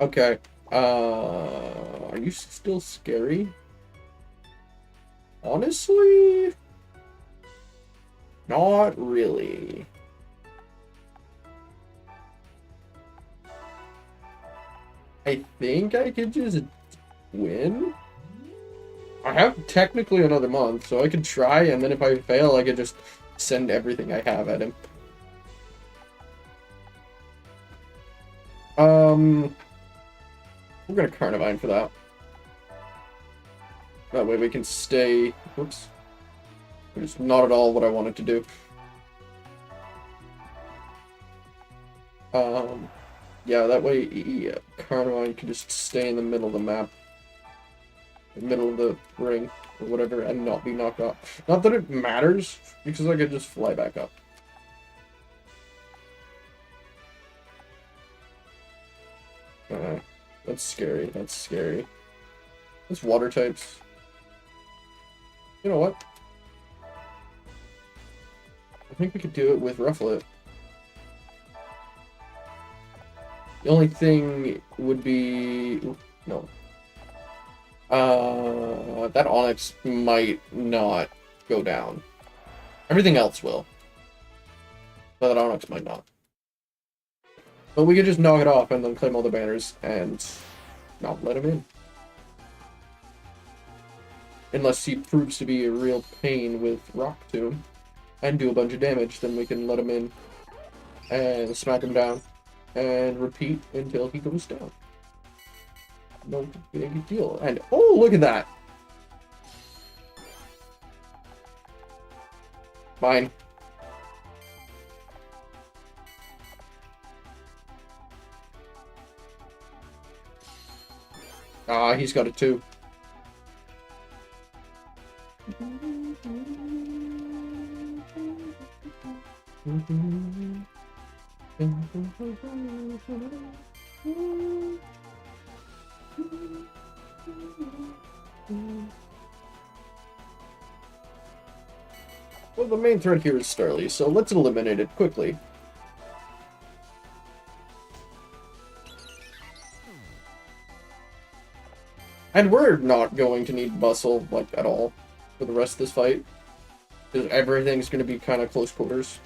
Okay. Are you still scary? Honestly? Not really. I think I could just win. I have technically another month, so I could try, and then if I fail, I could just send everything I have at him. We're gonna Carnivine for that. That way we can stay... Whoops. It's not at all what I wanted to do. Yeah, that way Carnivine can just stay in the middle of the map. The middle of the ring, or whatever, and not be knocked off. Not that it matters, because I could just fly back up. That's scary, that's scary. That's water types. You know what? I think we could do it with Rufflet. The only thing would be... No. That Onyx might not go down. Everything else will. But that Onyx might not. But we could just knock it off and then claim all the banners and not let him in. Unless he proves to be a real pain with Rock Tomb and do a bunch of damage, then we can let him in and smack him down and repeat until he goes down. No big deal. And oh, look at that! Mine. Ah, he's got it too. Well, the main threat here is Starly, so let's eliminate it quickly. And we're not going to need Bustle, like, at all for the rest of this fight. Because everything's going to be kind of close quarters.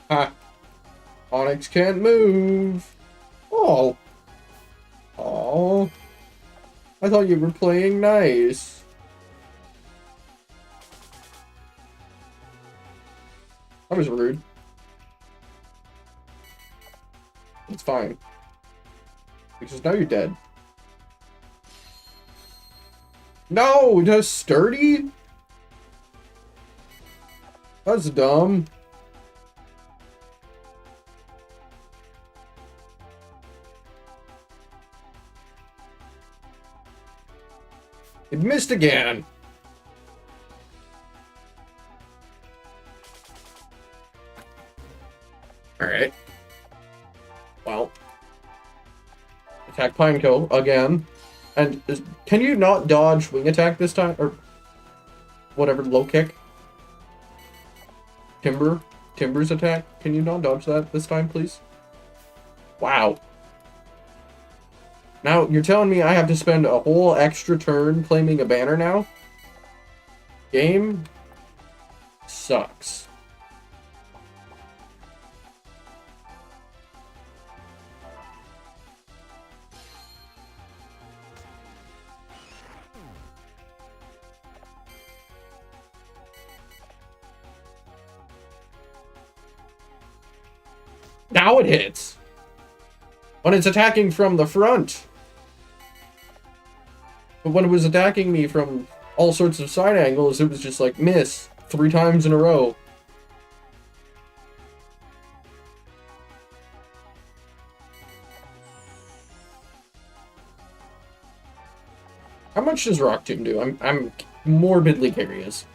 Ha! Onyx can't move! Oh! Oh! I thought you were playing nice. That was rude. It's fine. Because now you're dead. No! It has sturdy? That's dumb. It missed again. Alright. Well. Attack Pineco again. And can you not dodge wing attack this time? Or whatever, low kick? Timber's attack? Can you not dodge that this time, please? Wow. Now, you're telling me I have to spend a whole extra turn claiming a banner now? Game? Sucks. Now it hits! When it's attacking from the front! But when it was attacking me from all sorts of side angles, it was just like, miss 3 times in a row. How much does Rock Tomb do? I'm morbidly curious.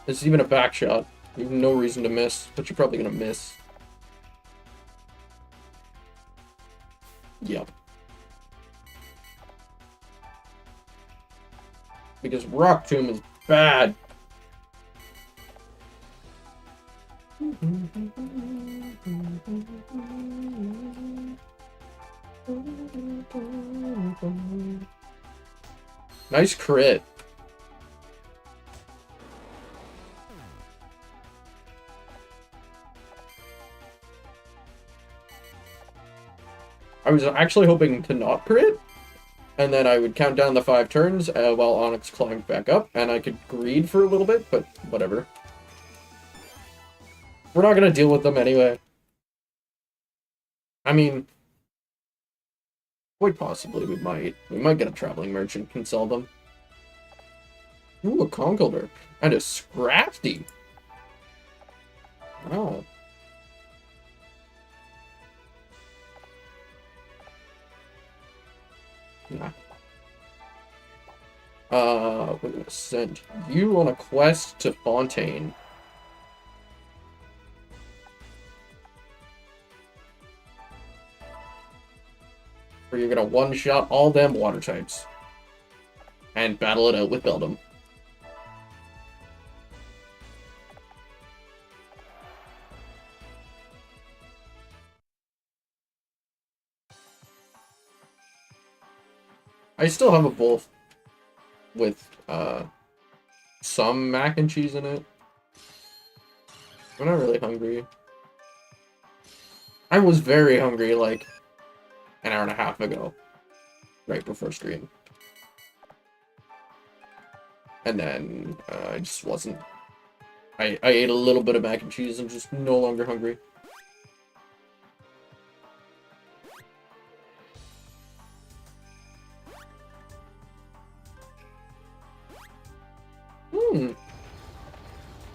It's even a back shot. You have no reason to miss, but you're probably gonna miss. Yep. Because Rock Tomb is bad. Nice crit. I was actually hoping to not crit, and then I would count down the 5 turns while Onyx climbed back up, and I could greed for a little bit, but whatever. We're not gonna deal with them anyway. I mean, quite possibly we might. We might get a traveling merchant, can sell them. Ooh, a Conquest. And a Scrafty. Wow. Nah. We're gonna send you on a quest to Fontaine. Where you're gonna one-shot all them water types. And battle it out with Beldum. I still have a bowl with, some mac and cheese in it. I'm not really hungry. I was very hungry, like, an hour and a half ago. Right before stream. And then, I just wasn't... I ate a little bit of mac and cheese and just no longer hungry.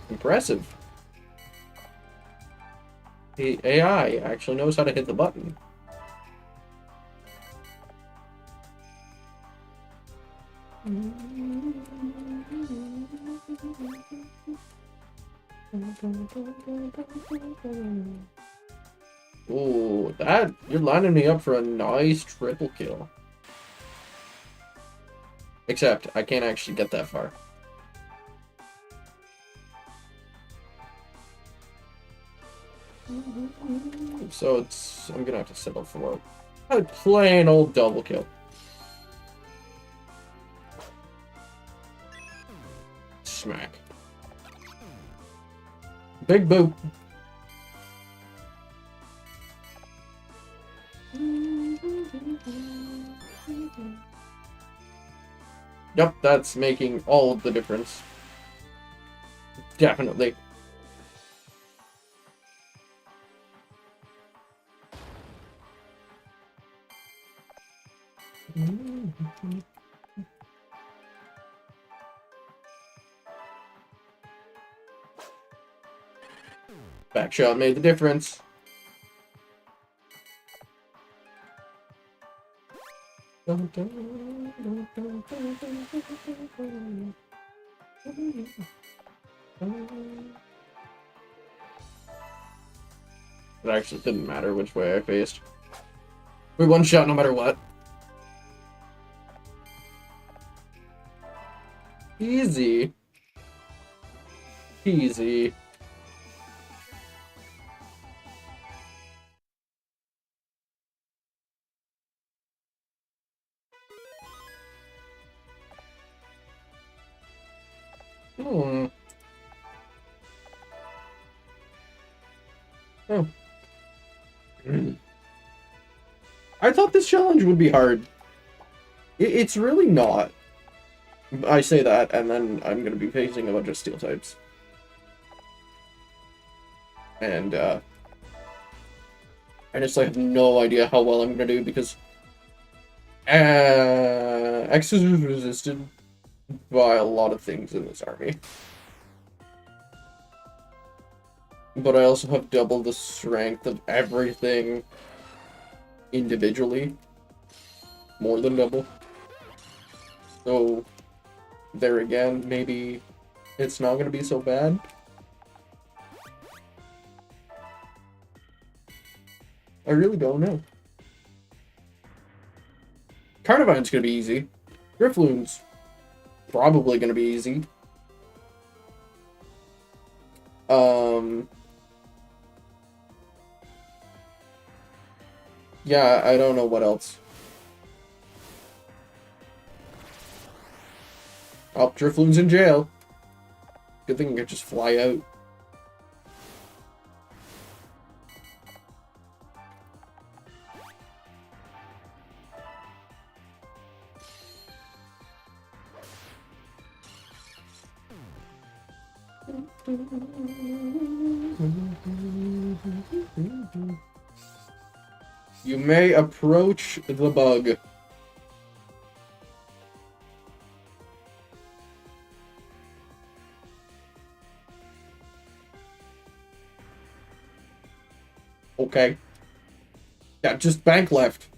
Impressive. The AI actually knows how to hit the button. Ooh, you're lining me up for a nice triple kill. Except, I can't actually get that far. So I'm gonna have to settle for a plain old double kill. Smack. Big boop. Yep, that's making all of the difference. Definitely. Back shot made the difference. It actually didn't matter which way I faced. We one shot no matter what. Easy. Easy. Oh. I thought this challenge would be hard. It's really not. I say that, and then I'm gonna be facing a bunch of steel types. And, I just have no idea how well I'm gonna do, because X is resisted by a lot of things in this army. But I also have double the strength of everything individually. More than double. So, there again, maybe it's not gonna be so bad. I really don't know. Carnivine's gonna be easy. Drifloon's probably gonna be easy. Yeah, I don't know what else. Oh, Drifloon's in jail. Good thing I could just fly out. You may approach the bug. Okay. Yeah, just bank left.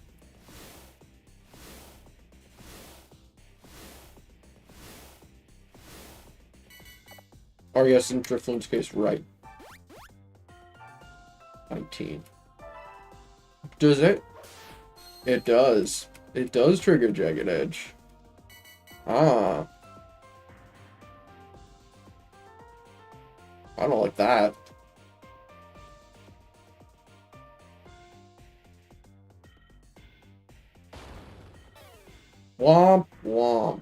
Or yes, in Drifloon's case, right. 19. Does it? It does. It does trigger Jagged Edge. Ah. I don't like that. Womp womp.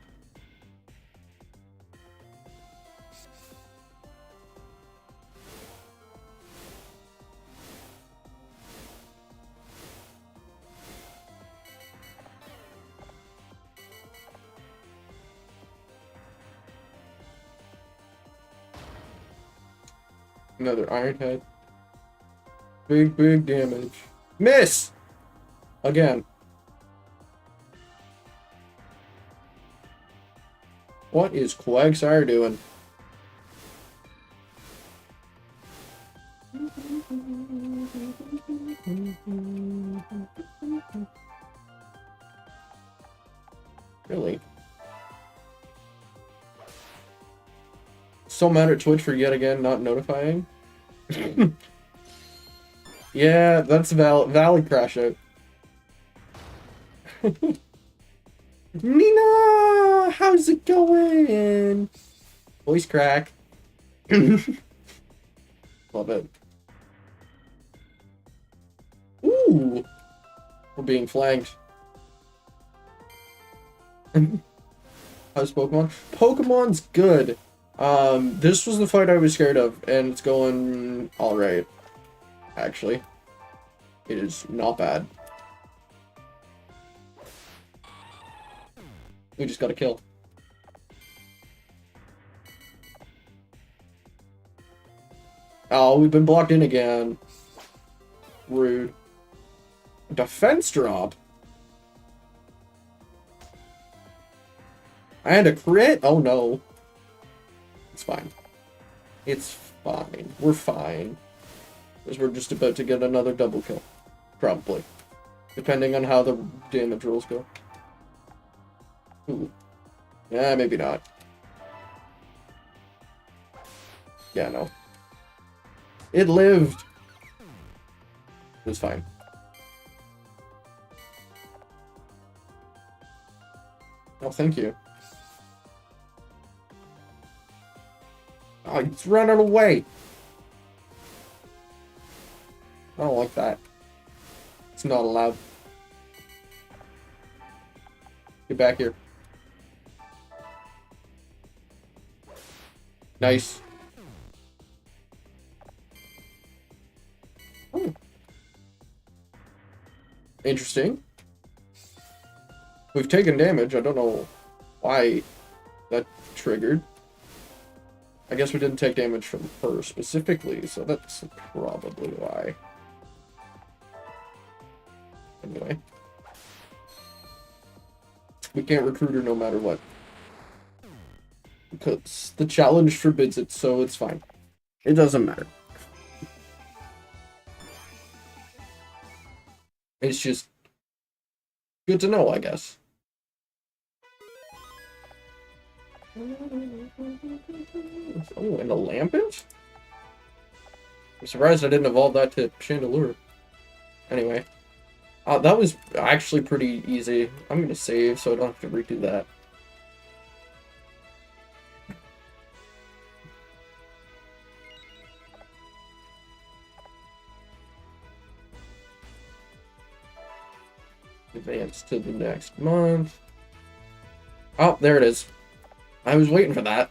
Another Iron Head. Big, big damage. Miss! Again. What is Quagsire doing? Really? So mad at Twitch for yet again not notifying. Yeah, that's Valley Crash out. Nina! How's it going? Voice crack. Love it. Ooh! We're being flanked. How's Pokemon? Pokemon's good. This was the fight I was scared of, and it's going alright. Actually. It is not bad. We just got a kill. Oh, we've been blocked in again. Rude. Defense drop? And a crit? Oh no. It's fine. It's fine. We're fine. Because we're just about to get another double kill. Probably. Depending on how the damage rolls go. Ooh. Yeah, maybe not. Yeah, no. It lived! It was fine. Oh, thank you. Oh, it's running away! I don't like that. It's not allowed. Get back here. Nice. Interesting. We've taken damage. I don't know why that triggered. I guess we didn't take damage from her specifically, so that's probably why. Anyway. We can't recruit her no matter what. Because the challenge forbids it, so it's fine. It doesn't matter. It's just good to know, I guess. Oh, and a lampant? I'm surprised I didn't evolve that to Chandelure. Anyway. That was actually pretty easy. I'm gonna save so I don't have to redo that. Advance to the next month. Oh, there it is. I was waiting for that.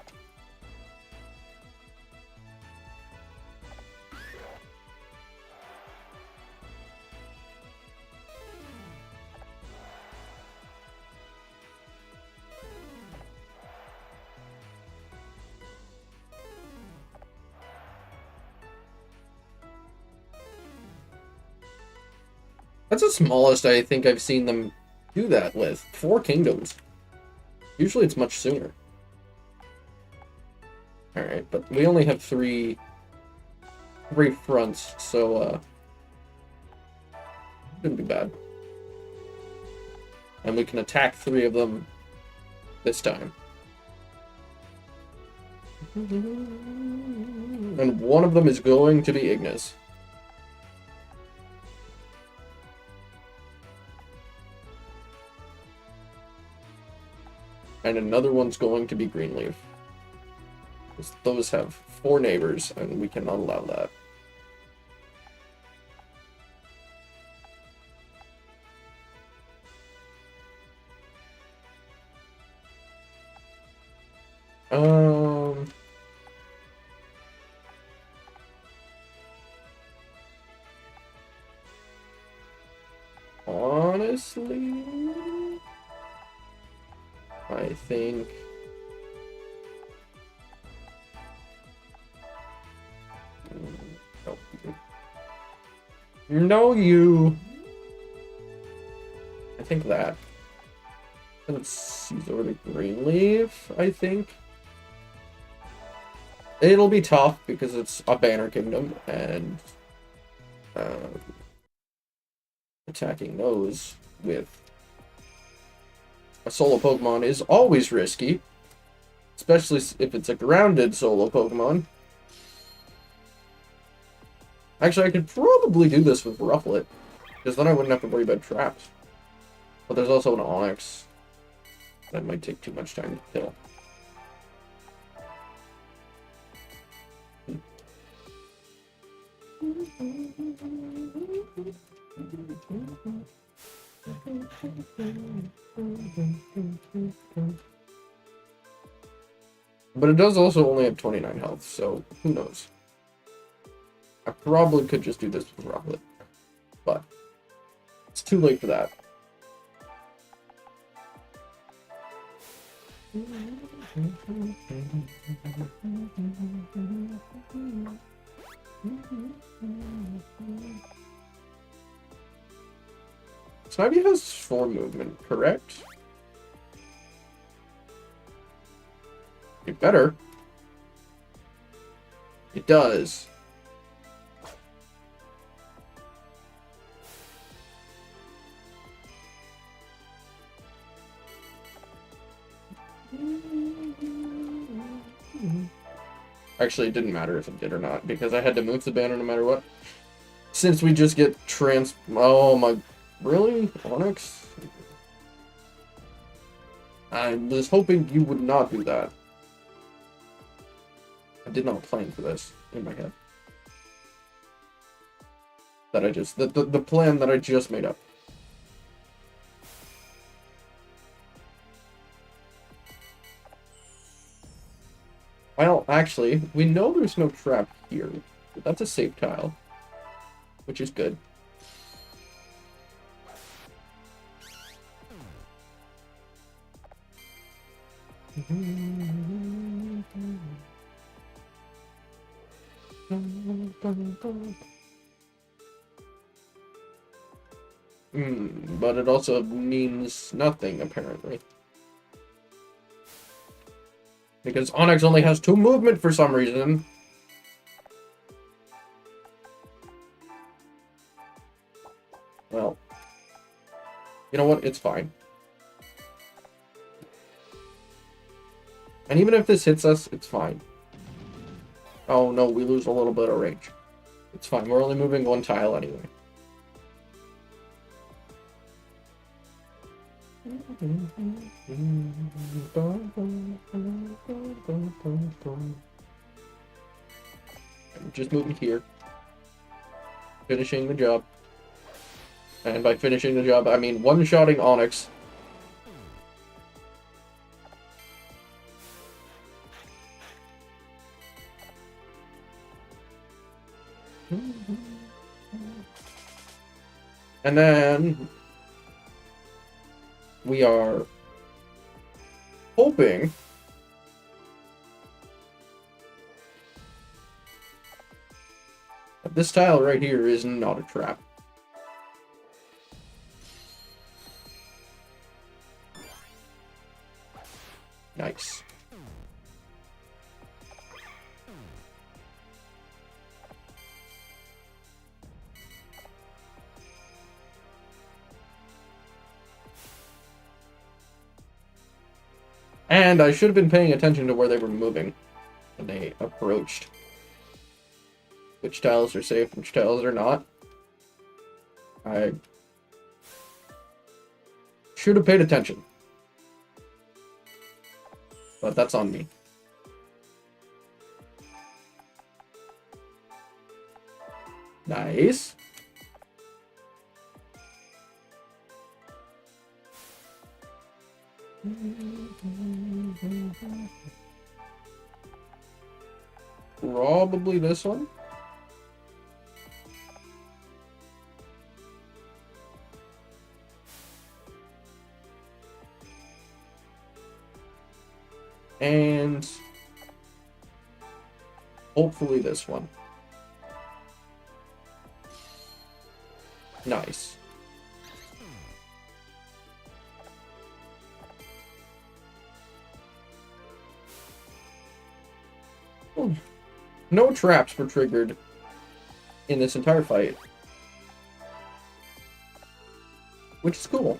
That's the smallest I think I've seen them do that with. 4 kingdoms. Usually it's much sooner. Alright, but we only have three fronts, so shouldn't be bad. And we can attack 3 of them this time. And one of them is going to be Ignis. And another one's going to be Greenleaf. Those have 4 neighbors, and we cannot allow that. Honestly, I think no, you. I think that. Let's use over to Greenleaf, I think. It'll be tough because it's a Banner Kingdom, and attacking those with a solo Pokemon is always risky, especially if it's a grounded solo Pokemon. Actually, I could probably do this with Rufflet, because then I wouldn't have to worry about traps. But there's also an Onyx. That might take too much time to kill. But it does also only have 29 health, so who knows? I probably could just do this with Rufflet, but it's too late for that. Snivy has 4 movement, correct? It better. It does. Actually, it didn't matter if it did or not, because I had to move the banner no matter what. Since we just get oh my... Really? Onyx? I was hoping you would not do that. I did not plan for this in my head. That I just... The plan that I just made up. Well, actually, we know there's no trap here. But that's a safe tile. Which is good. But it also means nothing, apparently. Because Onyx only has 2 movement for some reason. Well, you know what? It's fine. And even if this hits us, it's fine. Oh no, we lose a little bit of range. It's fine, we're only moving 1 tile anyway. I'm just moving here. Finishing the job. And by finishing the job, I mean one-shotting Onyx. And then we are hoping that this tile right here is not a trap. Nice. And I should have been paying attention to where they were moving when they approached. Which tiles are safe, which tiles are not. I should have paid attention. But that's on me. Nice. Probably this one. And hopefully this one. Nice. Oh, no traps were triggered in this entire fight, which is cool.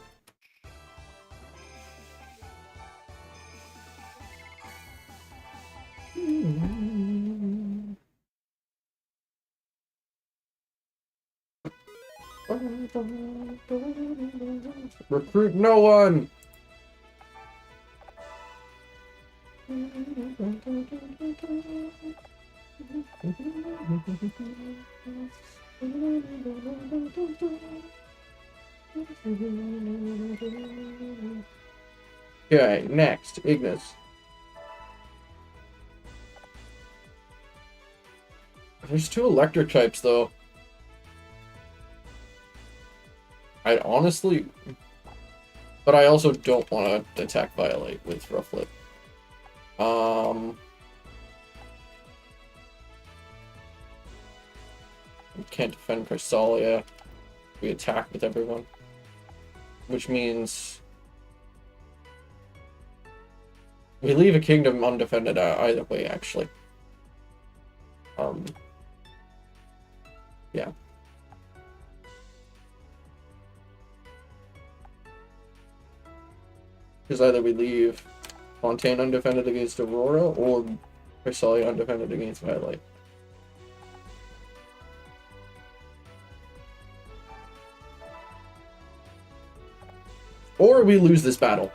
Recruit no one. Okay, next, Ignis. There's 2 electric types, though. I honestly... But I also don't want to attack Violate with Rufflet. We can't defend Crystalia. We attack with everyone. Which means... we leave a kingdom undefended either way, actually. Yeah. Because either we leave Fontaine undefended against Aurora, or Crystalia undefended against Violet. Or we lose this battle.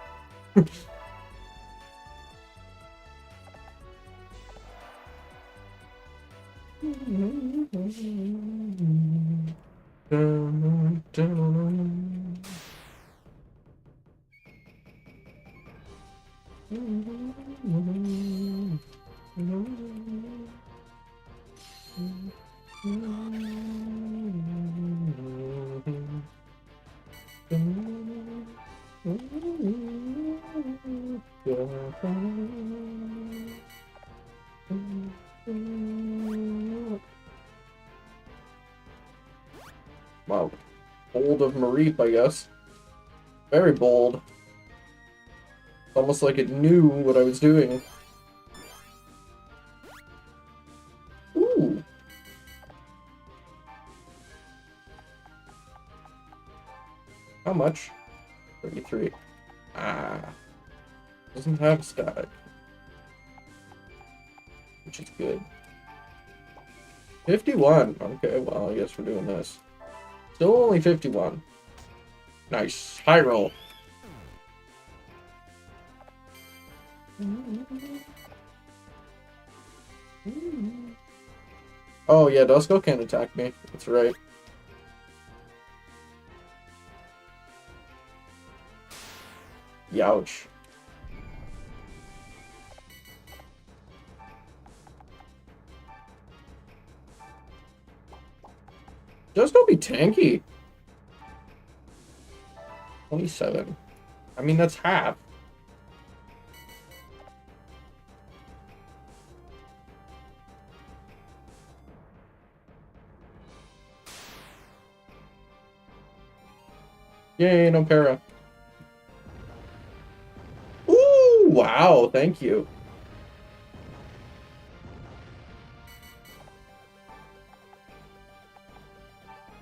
Wow. Bold of Mareep, I guess. Very bold. Almost like it knew what I was doing. Ooh. How much? 33. Ah. Doesn't have static. Which is good. 51. Okay, well, I guess we're doing this. Still only 51. Nice. High roll. Oh, yeah, Duskull can't attack me. That's right. Youch. Duskull be tanky. 27. I mean, that's half. Yay, no para. Ooh, wow, thank you.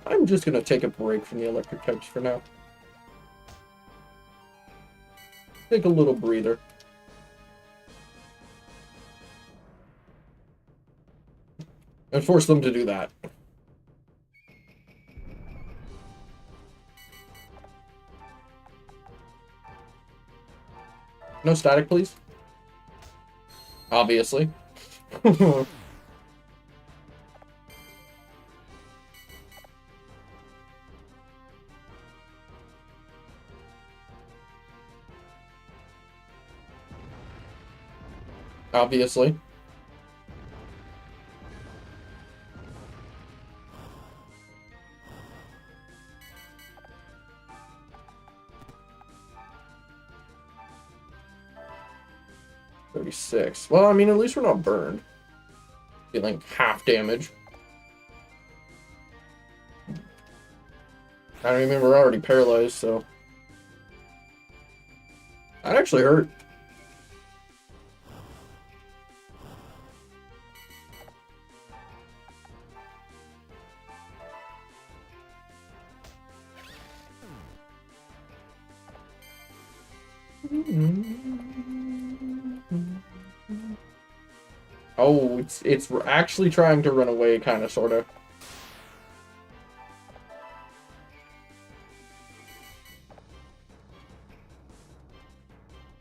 I'm just gonna take a break from the electric types for now. Take a little breather. And force them to do that. No static, please. Obviously. Obviously. $36. Well, I mean, at least we're not burned. Dealing half damage. I mean, we're already paralyzed, so... That actually hurt. Oh, it's actually trying to run away, kind of, sort of.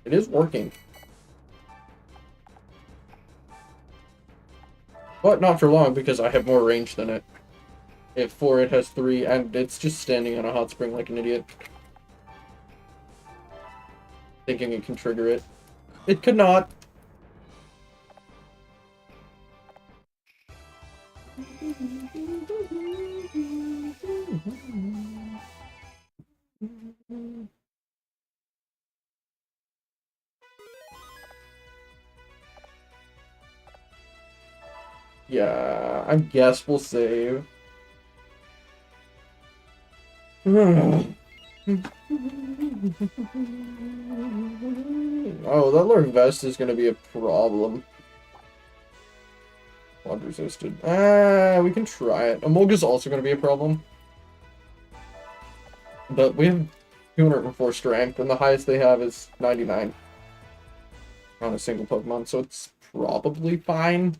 It is working. But not for long, because I have more range than it. For it has 3, and it's just standing on a hot spring like an idiot. Thinking it can trigger it. It could not. Yeah, I guess we'll save. Oh, that Lord Vest is gonna be a problem. Blood resisted. We can try it. Emolga's also gonna be a problem. But we have 204 strength, and the highest they have is 99 on a single Pokemon, so it's probably fine.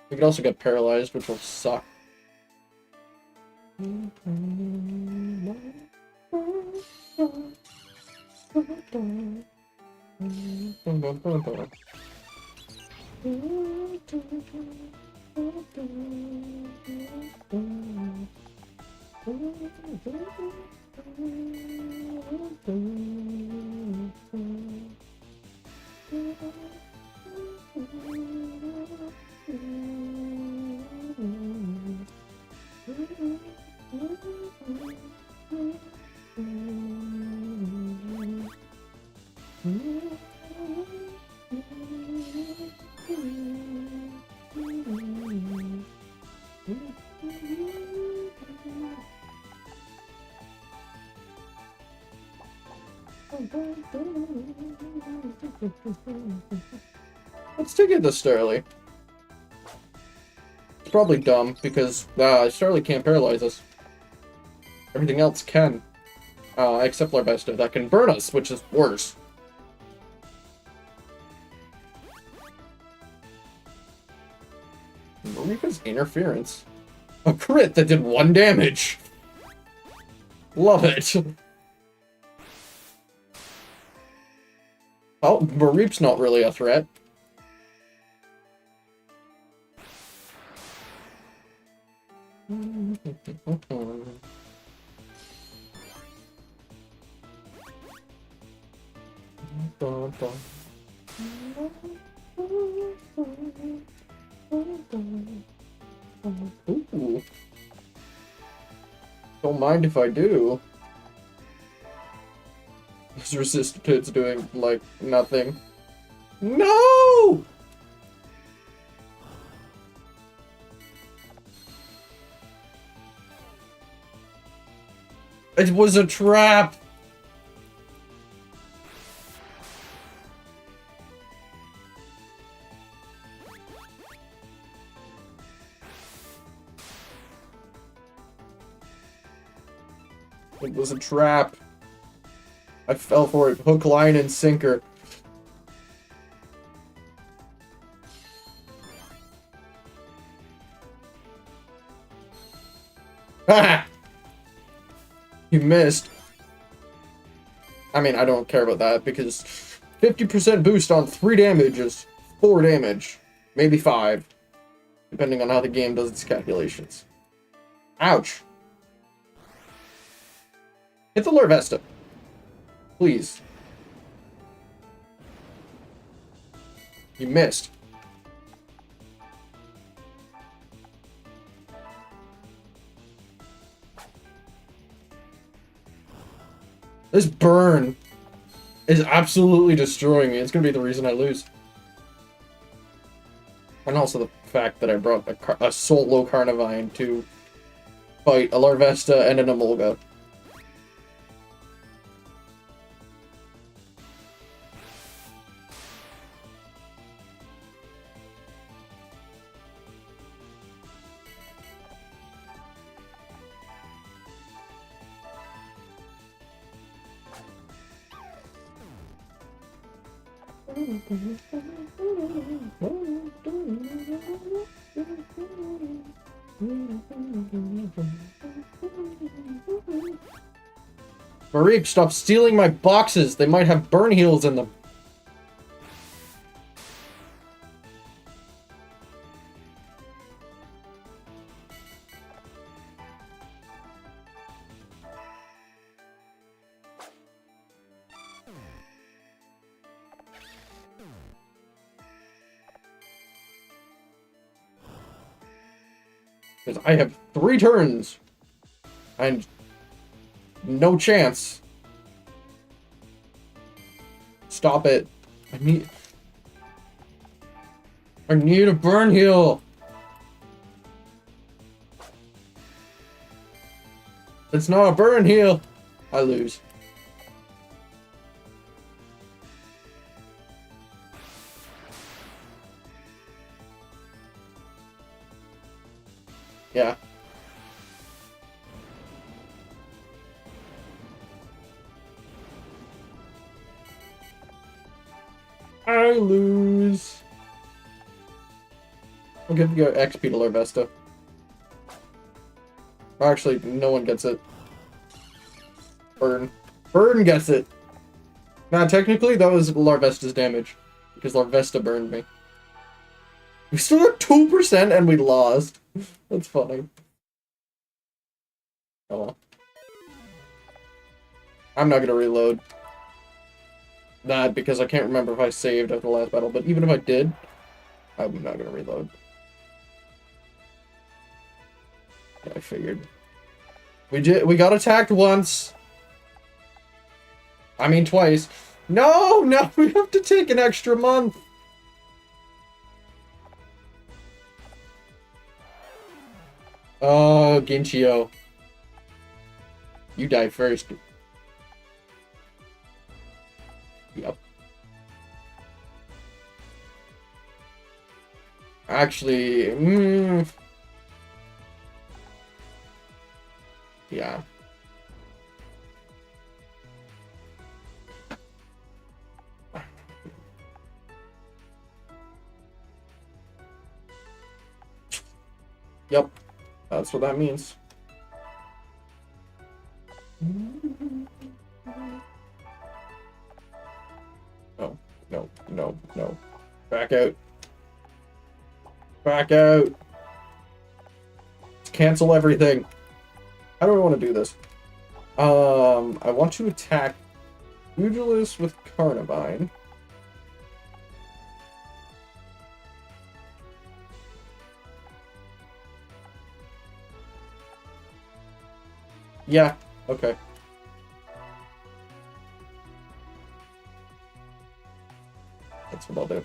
We could also get paralyzed, which will suck. Let's take it this Starly. It's probably dumb, because Starly can't paralyze us. Everything else can. Except Larvesta, that can burn us, which is worse. Marika's interference. A crit that did 1 damage! Love it! Oh, Mareep's not really a threat. Ooh. Don't mind if I do. This resist pit's doing, like, nothing. No! It was a trap! It was a trap. I fell for it. Hook, line, and sinker. Ha! You missed. I mean, I don't care about that, because 50% boost on 3 damage is 4 damage. Maybe 5. Depending on how the game does its calculations. Ouch. Hit the Larvesta. Please. You missed. This burn is absolutely destroying me. It's gonna be the reason I lose. And also the fact that I brought a solo Carnivine to fight a Larvesta and an Emolga. Mareep, stop stealing my boxes! They might have burn heals in them. Because I have 3 turns. And no chance. Stop it. I need a burn heal. It's not a burn heal. I lose. Yeah. I lose. I'll give you XP to Larvesta. Actually, no one gets it. Burn. Burn gets it! Nah, technically that was Larvesta's damage. Because Larvesta burned me. We still had 2% and we lost. That's funny. Oh well. I'm not gonna reload that because I can't remember if I saved after the last battle, but even if I did, I'm not gonna reload. I figured. We got attacked once. I mean twice. No, we have to take an extra month. Oh, Ginchio. You die first. Yep. Actually, yeah. Yep, that's what that means. No, no, no, no. Back out. Back out. Cancel everything. How do I want to do this? I want to attack Pugilist with Carnivine. Yeah, okay. That's what I'll do.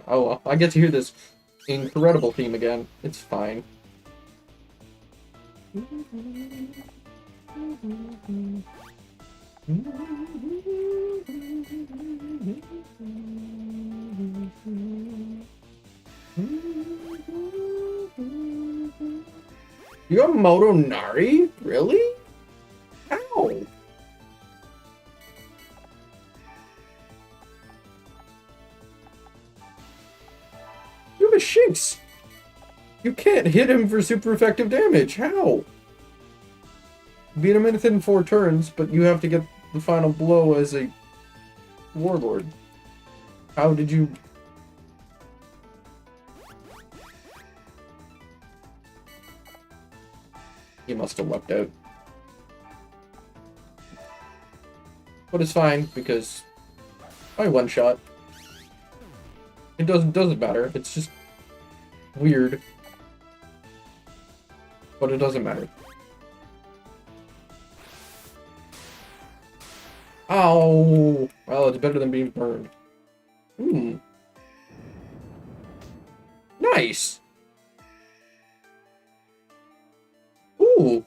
Oh, well, I get to hear this incredible theme again. It's fine. You got Motonari? Really? How? You have a Shinx! You can't hit him for super effective damage. How? Beat him within 4 turns, but you have to get the final blow as a warlord. How did you... He must have lucked out. But it's fine, because I one-shot. It doesn't matter. It's just weird. But it doesn't matter. Oh, well, it's better than being burned. Nice. Ooh.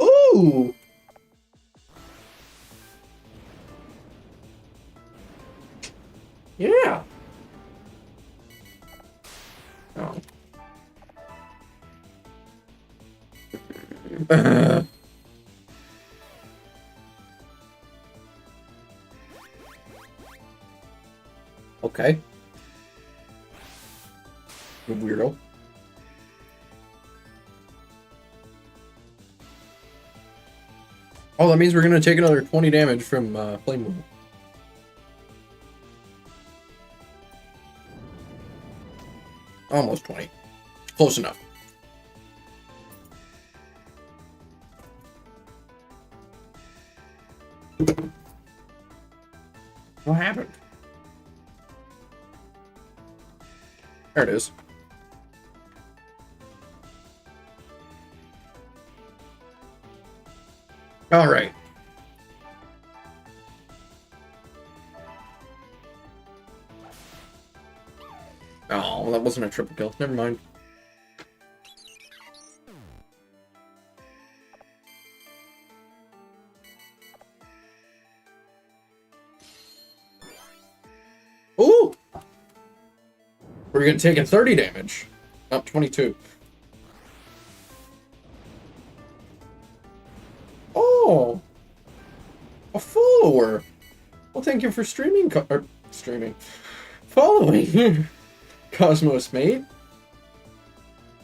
Ooh. Yeah. Oh. Okay. You weirdo. Oh, that means we're gonna take another 20 damage from Flame Wheel. Almost 20. Close enough. What happened? There it is. All right. Oh, that wasn't a triple kill. Never mind. Ooh! We're gonna take 30 damage. Not 22. Oh! A follower! Well, thank you for streaming, following Cosmos, mate.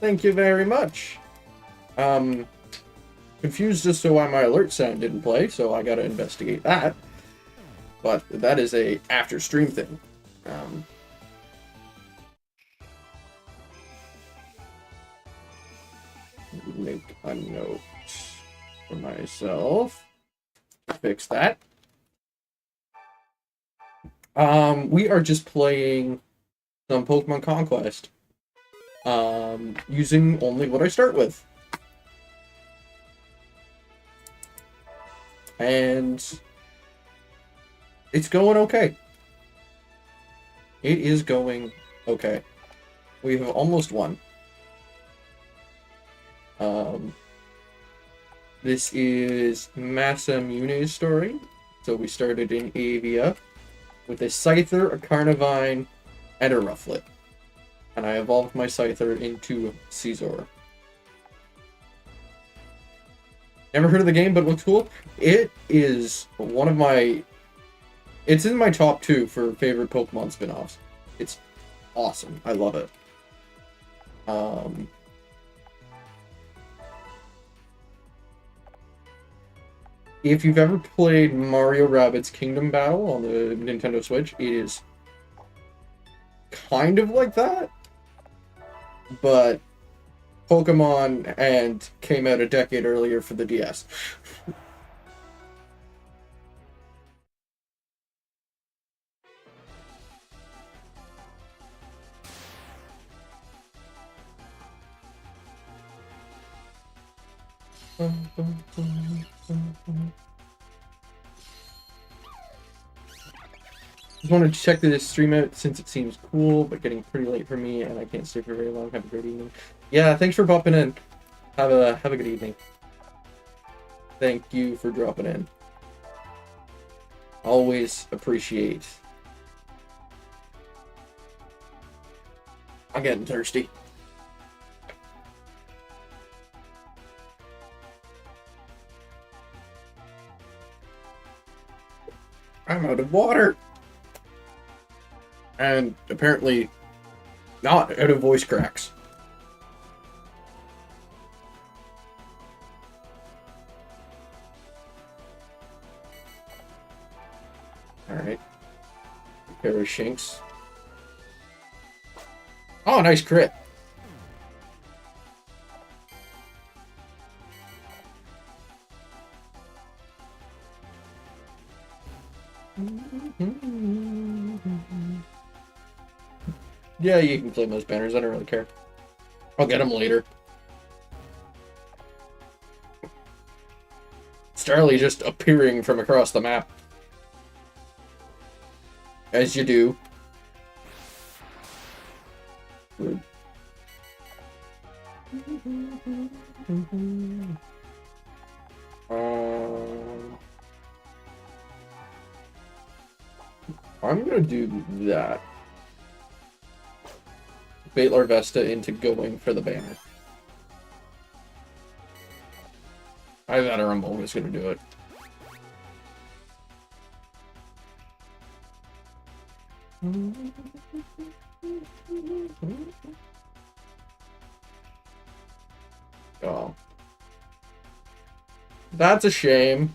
Thank you very much. Confused as to why my alert sound didn't play, so I gotta investigate that. But that is a after stream thing. Make a note for myself. Fix that. We are just playing some Pokemon Conquest. Using only what I start with. and it's going okay. It is going okay. We have almost won. This is Masamune's story. So we started in Avia with a Scyther, a Carnivine, and a Rufflet. And I evolved my Scyther into Caesar. Never heard of the game, but it looks cool. It is one of my... It's in my top 2 for favorite Pokemon spin-offs. It's awesome. I love it. If you've ever played Mario Rabbids Kingdom Battle on the Nintendo Switch, it is kind of like that, but Pokemon and came out a decade earlier for the DS. Just wanted to check this stream out since it seems cool, but getting pretty late for me, and I can't stay for very long. Have a great evening. Yeah, thanks for popping in. Have a good evening. Thank you for dropping in. Always appreciate. I'm getting thirsty. I'm out of water. And apparently not out of voice cracks. Alright. Pair of Shinx. Oh, nice crit. Yeah, you can claim those banners. I don't really care. I'll get them later. Starly just appearing from across the map. As you do. Rude. I'm gonna do that. Bait Larvesta into going for the banner. Either that or I'm always gonna do it. Oh. That's a shame.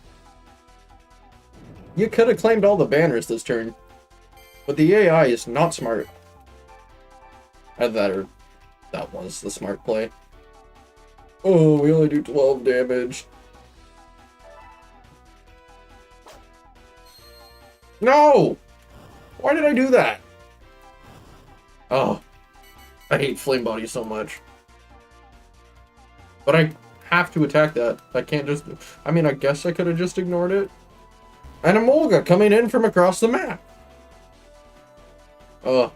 You could have claimed all the banners this turn. But the AI is not smart. Either that was the smart play. Oh, we only do 12 damage. No! Why did I do that? Oh. I hate Flame Body so much. But I have to attack that. I can't just... I mean, I guess I could have just ignored it. And a Molga coming in from across the map. Oh.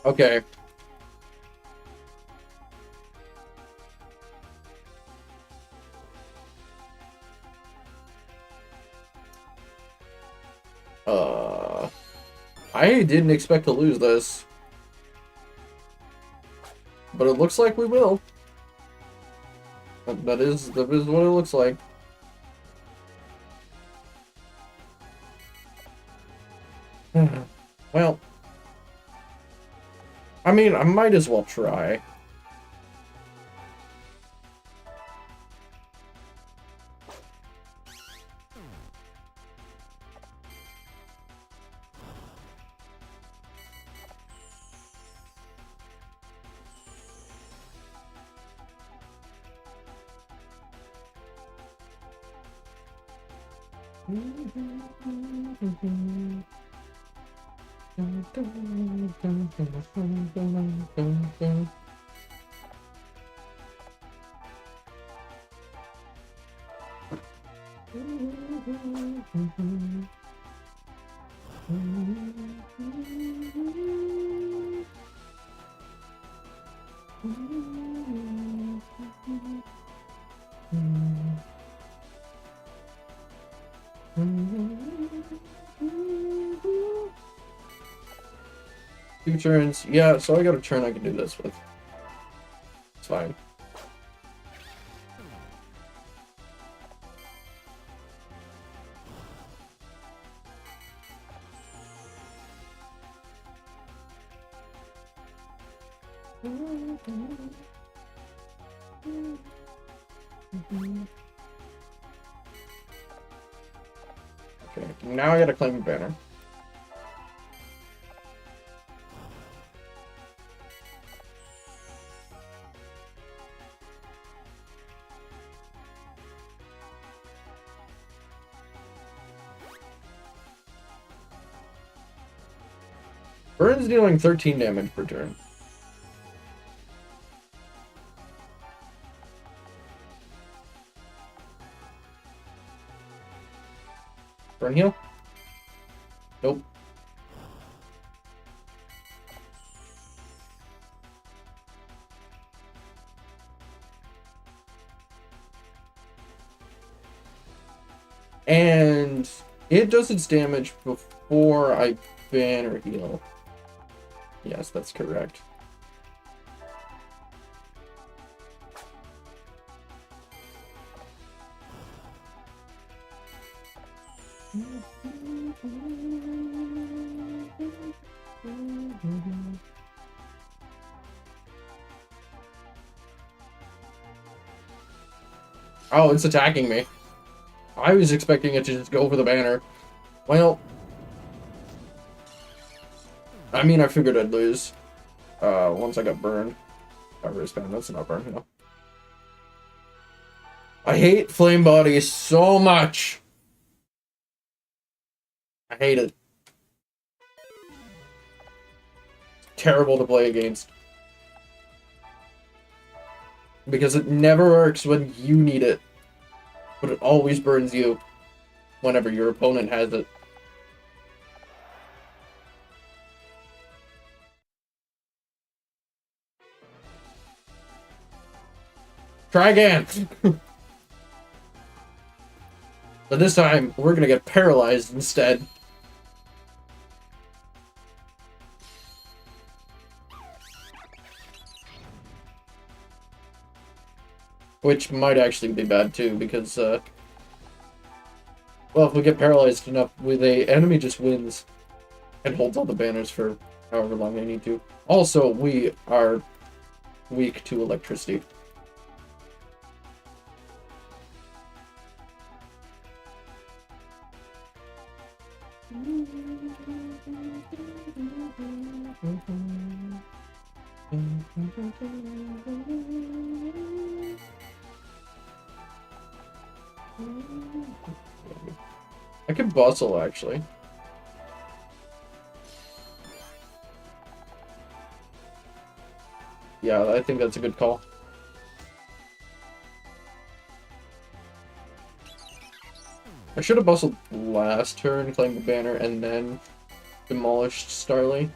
Okay. I didn't expect to lose this. But it looks like we will. That is what it looks like. Well, I mean, I might as well try. Two turns. Yeah, so I got a turn I can do this with. It's fine. Okay, now I gotta claim a banner. Burn's dealing 13 damage per turn. Burn heal? Nope. And it does its damage before I ban or heal. Yes, that's correct. Oh, it's attacking me. I was expecting it to just go for the banner. Well, I mean, I figured I'd lose once I got burned. Wristband, that's not burn, you know. I hate flame body so much. I hate it. Terrible to play against. Because it never works when you need it. But it always burns you whenever your opponent has it. Try again! But this time, we're gonna get paralyzed instead. Which might actually be bad too, because, well, if we get paralyzed enough, the enemy just wins and holds all the banners for however long they need to. Also, we are weak to electricity. I could bustle, actually. Yeah, I think that's a good call. I should have bustled last turn, claimed the banner, and then demolished Starly.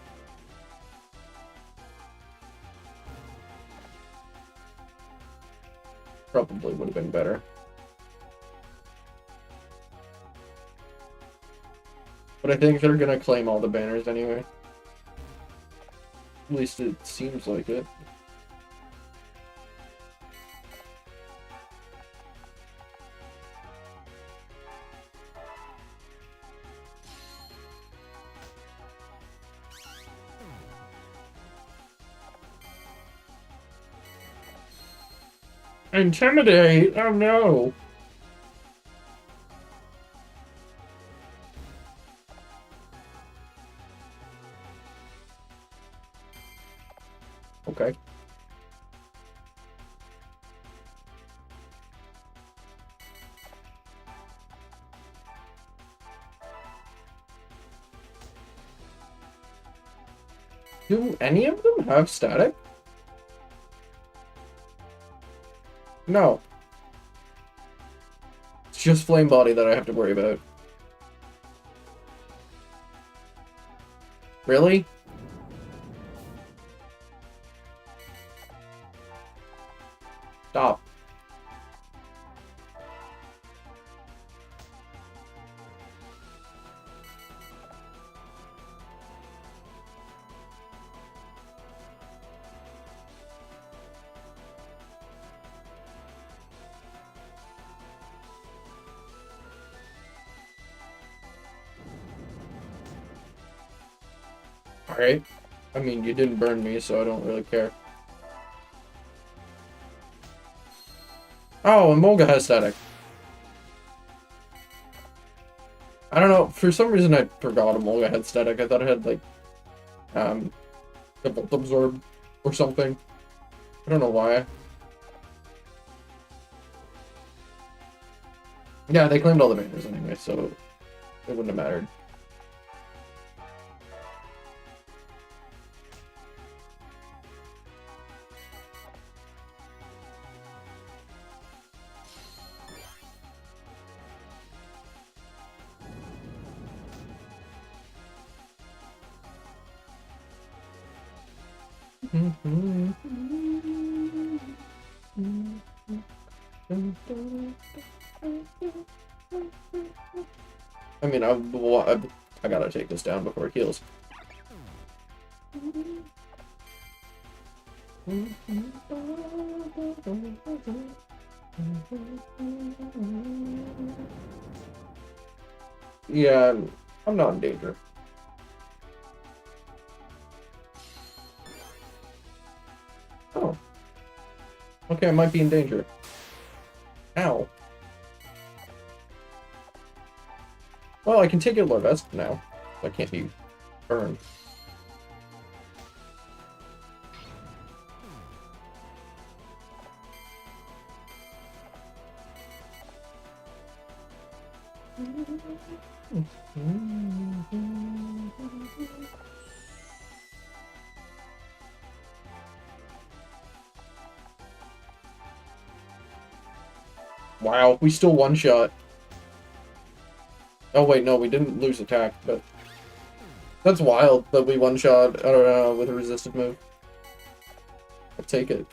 Probably would have been better. But I think they're gonna claim all the banners anyway. At least it seems like it. Intimidate? Oh no! Okay. Do any of them have static? No. It's just Flame Body that I have to worry about. Really? Stop. Alright. I mean, you didn't burn me, so I don't really care. Oh, and Molga has static. I don't know, for some reason I forgot Molga had static. I thought it had, like, the Volt Absorb or something. I don't know why. Yeah, they claimed all the banners anyway, so it wouldn't have mattered. I mean, I gotta take this down before it heals. Yeah, I'm not in danger. Oh. Okay, I might be in danger. Ow. Well, I can take it Larvest now. I can't be burned. Wow, we still one-shot. Oh wait, no, we didn't lose attack, but that's wild that we one-shot with a resisted move. I'll take it.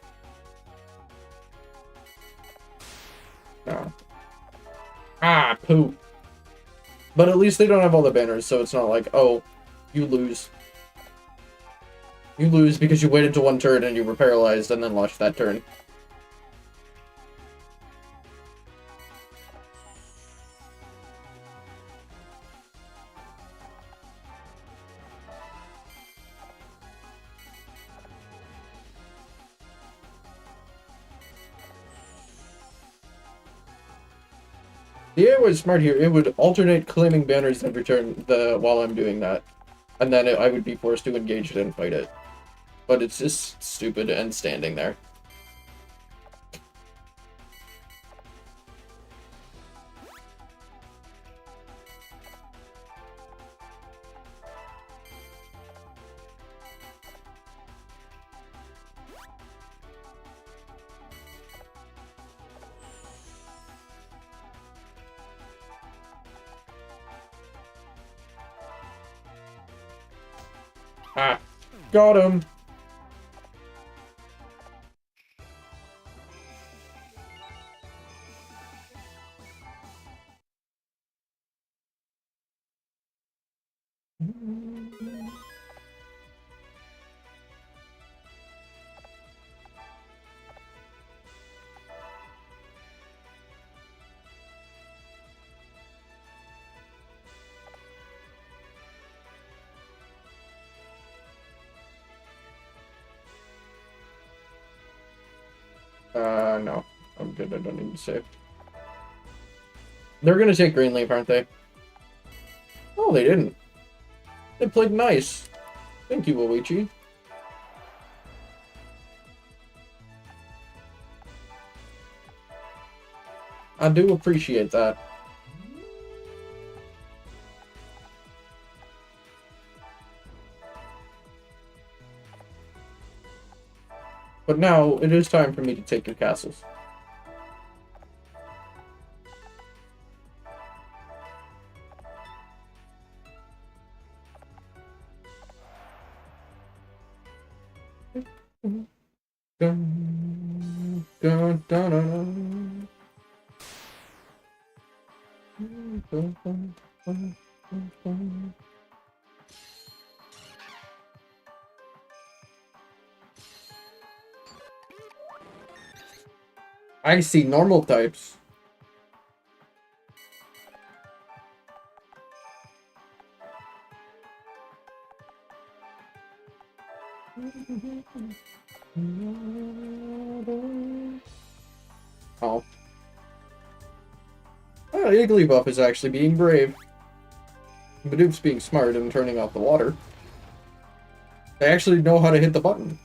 Ah. Ah, poop. But at least they don't have all the banners, so it's not like, oh, you lose. You lose because you waited to one turn and you were paralyzed and then lost that turn. The AI was smart here. It would alternate claiming banners every turn while I'm doing that. And then I would be forced to engage it and fight it. But it's just stupid and standing there. Ah, got him. No. I'm good, I don't need to save. They're gonna take Green Leaf, aren't they? Oh, they didn't. They played nice. Thank you, Luigi. I do appreciate that. But now it is time for me to take your castles. Dun, dun, dun, dun, dun, dun, dun, dun, dun. I see normal types. Oh. Oh, Igglybuff is actually being brave. Bidoof's being smart and turning off the water. They actually know how to hit the button.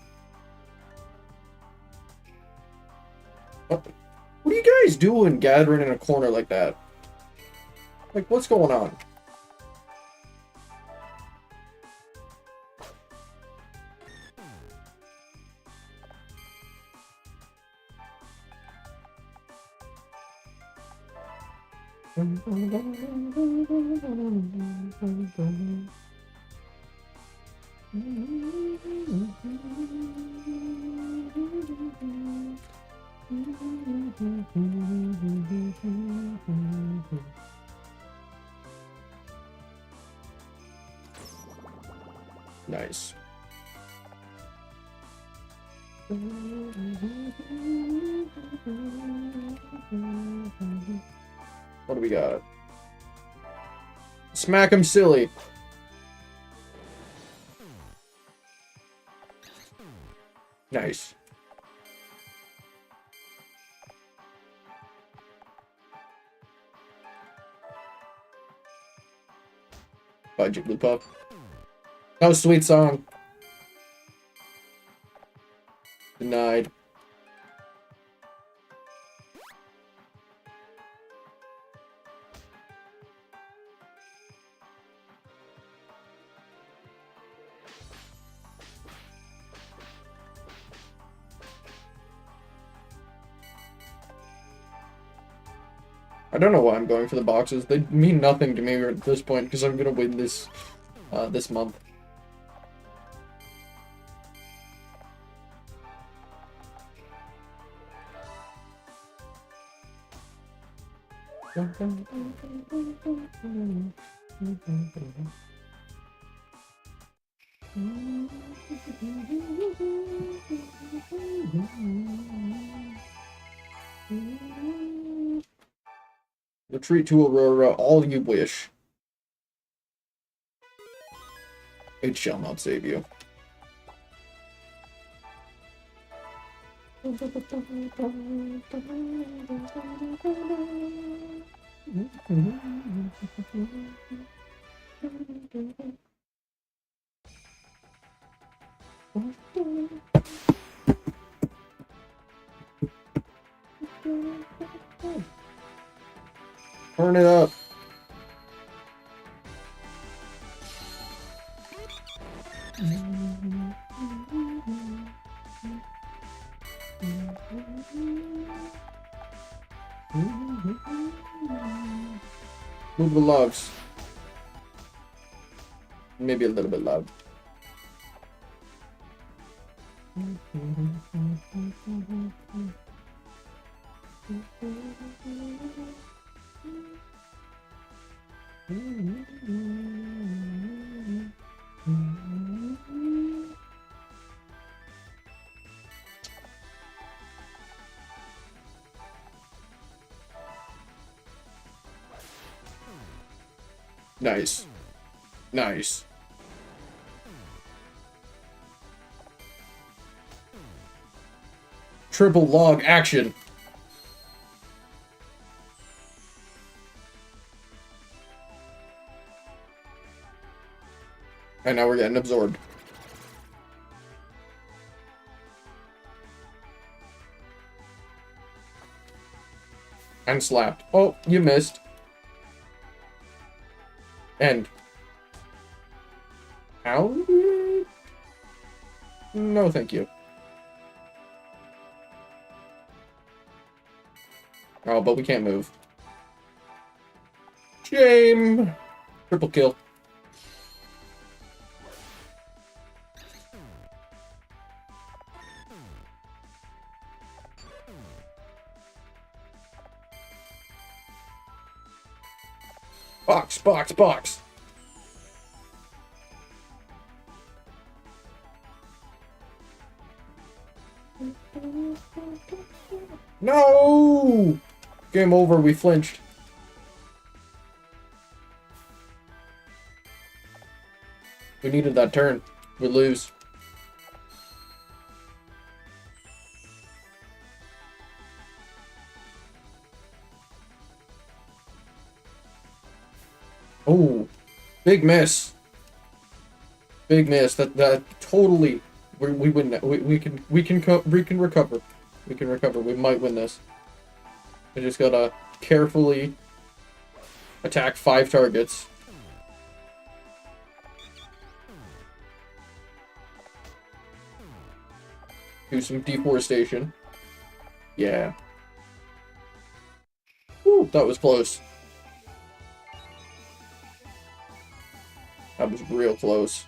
What are you guys doing gathering in a corner like that? Like, what's going on? Nice. What do we got? Smack him silly. Nice. Bye, Jigglypuff. That was a sweet song. Denied. I don't know why I'm going for the boxes. They mean nothing to me at this point because I'm gonna win this this month. Retreat to Aurora, all you wish. It shall not save you. Turn it up. Move the logs. Maybe a little bit loud. Nice. Nice. Triple log action. And now we're getting absorbed. And slapped. Oh, you missed. End. Ow? No, thank you. Oh, but we can't move. Shame! Triple kill. Box, box, box! No! Game over, we flinched. We needed that turn. We lose. Oh, big miss. Big miss. That totally. We win that. We can recover. We can recover. We might win this. We just gotta carefully attack 5 targets. Do some deforestation. Yeah. Woo, that was close. That was real close.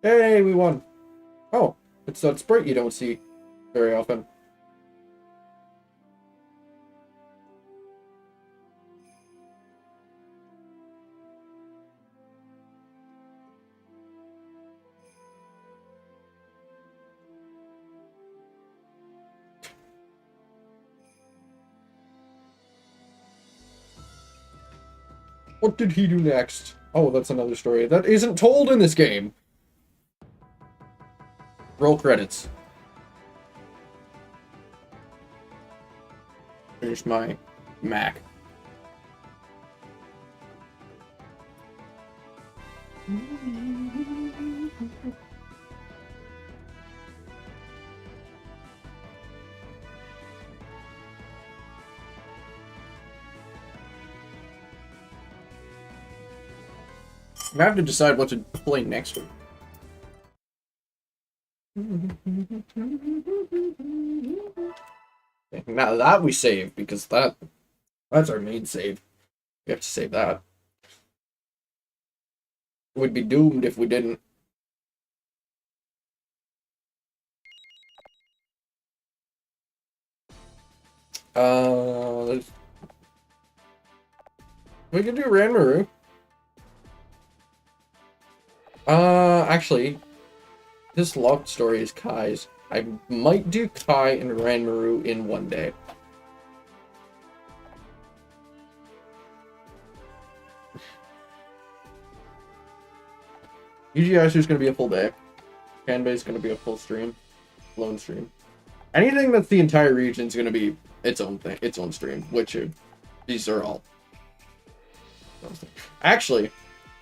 Hey, we won. Oh, it's that sprite you don't see very often. What did he do next? Oh, that's another story. That isn't told in this game. Roll credits. Finish my Mac. I have to decide what to play next week. Now that we save, because that's our main save. We have to save that. We'd be doomed if we didn't. We can do Ranmaru. Actually, this locked story is Kai's. I might do Kai and Ranmaru in one day. UGI is going to be a full day. Kanbei is going to be a full stream. Lone stream. Anything that's the entire region is going to be its own thing, its own stream, which these are all. Actually,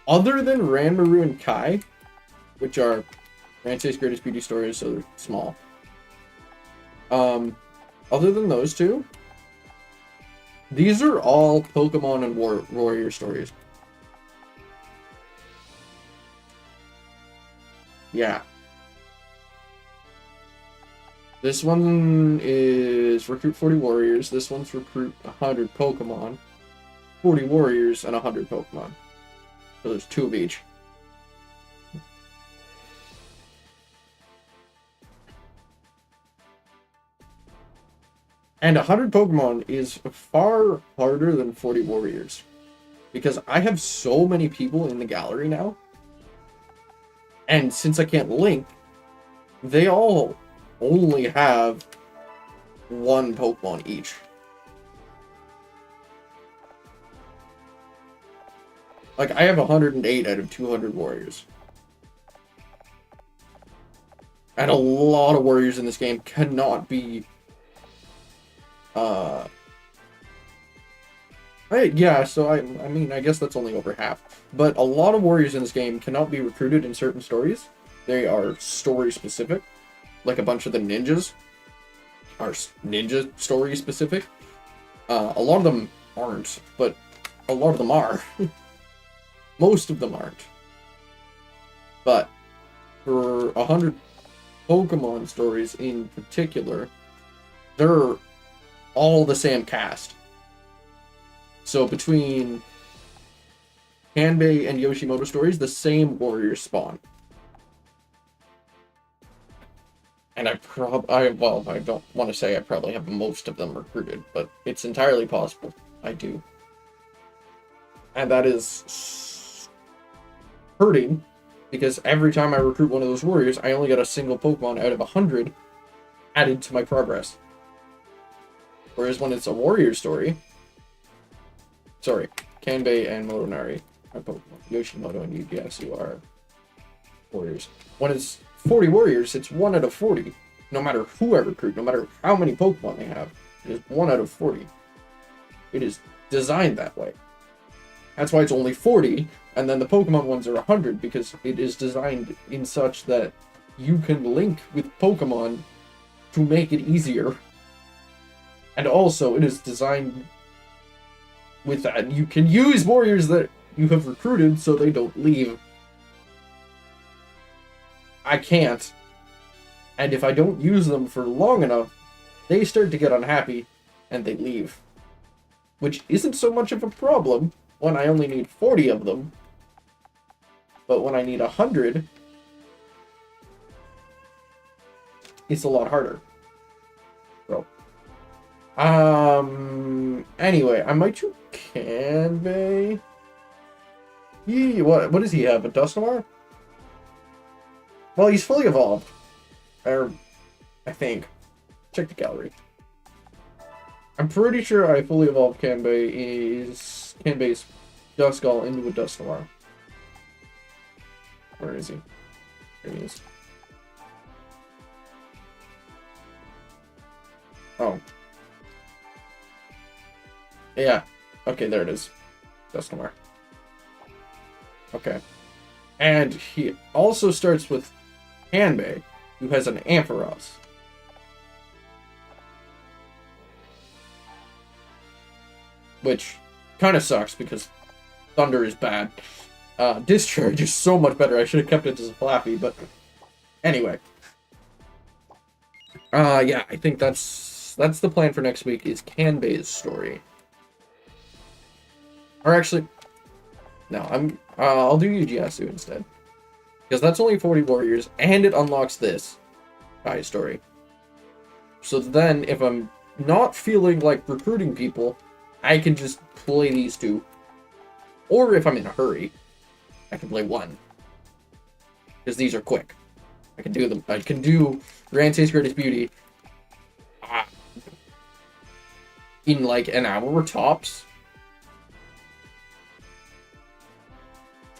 other than Ranmaru and Kai, which are Ranchay's greatest beauty stories, so they're small. Other than those two, these are all Pokemon and warrior stories. Yeah. This one is recruit 40 warriors. This one's recruit 100 Pokemon. 40 warriors and 100 Pokemon. So there's 2 of each. And 100 Pokemon is far harder than 40 warriors. Because I have so many people in the gallery now. And since I can't link, they all only have 1 Pokemon each. Like, I have 108 out of 200 warriors. And a lot of warriors in this game cannot be... yeah, so I mean, I guess that's only over half. But a lot of warriors in this game cannot be recruited in certain stories. They are story specific. Like a bunch of the ninjas. are ninja story specific. A lot of them aren't, but a lot of them are. Most of them aren't. But for 100 Pokemon stories in particular, they're all the same cast. So between Kanbei and Yoshimoto stories, the same warriors spawn. And I don't want to say I probably have most of them recruited, but it's entirely possible I do. And that is hurting, because every time I recruit one of those warriors, I only get a single Pokemon out of 100 added to my progress. Whereas when it's a warrior story... Sorry, Kanbei and Motonari are Pokemon. Yoshimoto and Yugiyasu are warriors. When it's 40 warriors, it's 1 out of 40. No matter who I recruit, no matter how many Pokemon they have, it is 1 out of 40. It is designed that way. That's why it's only 40, and then the Pokemon ones are 100, because it is designed in such that you can link with Pokemon to make it easier. And also, it is designed with that. You can use warriors that you have recruited so they don't leave. I can't. And if I don't use them for long enough, they start to get unhappy and they leave. Which isn't so much of a problem when I only need 40 of them. But when I need 100, it's a lot harder. So, anyway, I might do Kanbei. What does he have? A Dusknoir? Well, he's fully evolved. Or, I think. Check the gallery. I'm pretty sure I fully evolved Kanbei's Duskull into a Dusknoir. Where is he? There he is. Oh. Yeah. Okay, there it is. Dusknoir. Okay. And he also starts with Kanbei, who has an Ampharos. Which kind of sucks, because Thunder is bad. Discharge is so much better. I should have kept it as a Flappy, but anyway. Yeah, I think that's the plan for next week, is Kanbei's story. Or actually, no, I'll do Yugiyasu instead. Because that's only 40 warriors, and it unlocks this guy's story. So then, if I'm not feeling like recruiting people, I can just play these two. Or if I'm in a hurry, I can play one. Because these are quick. I can do them. I can do Rantae's Greatest Beauty in like an hour tops.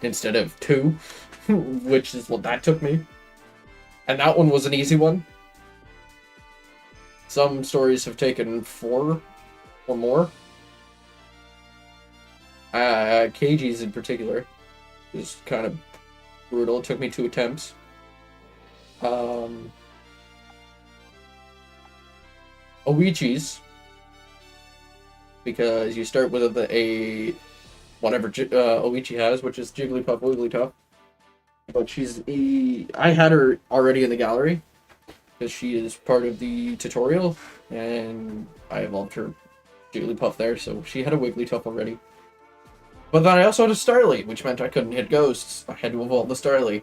Instead of 2, which is what that took me. And that one was an easy one. Some stories have taken 4 or more. Keiji's in particular is kind of brutal. It took me 2 attempts. Oichi's, because you start with a whatever Oichi has, which is Jigglypuff Wigglytuff. But I had her already in the gallery, because she is part of the tutorial, and I evolved her Jigglypuff there, so she had a Wigglytuff already. But then I also had a Starly, which meant I couldn't hit ghosts. I had to evolve the Starly.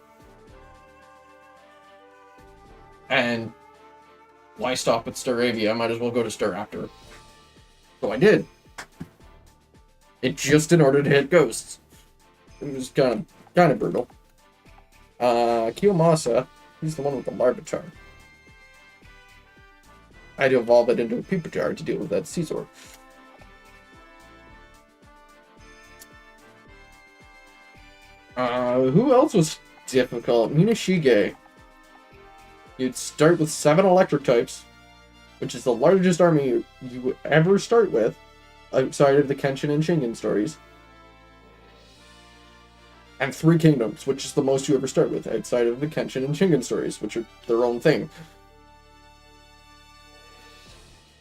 And why stop at Staravia? I might as well go to Staraptor. So I did. It just in order to hit ghosts. It was kind of brutal. Kiyomasa, he's the one with the Larvitar. I had to evolve it into a Peepajar to deal with that Scizor. Who else was difficult? Minashige. You'd start with 7 electric types, which is the largest army you would ever start with, outside of the Kenshin and Shingen stories. And 3 kingdoms, which is the most you ever start with, outside of the Kenshin and Shingen stories, which are their own thing.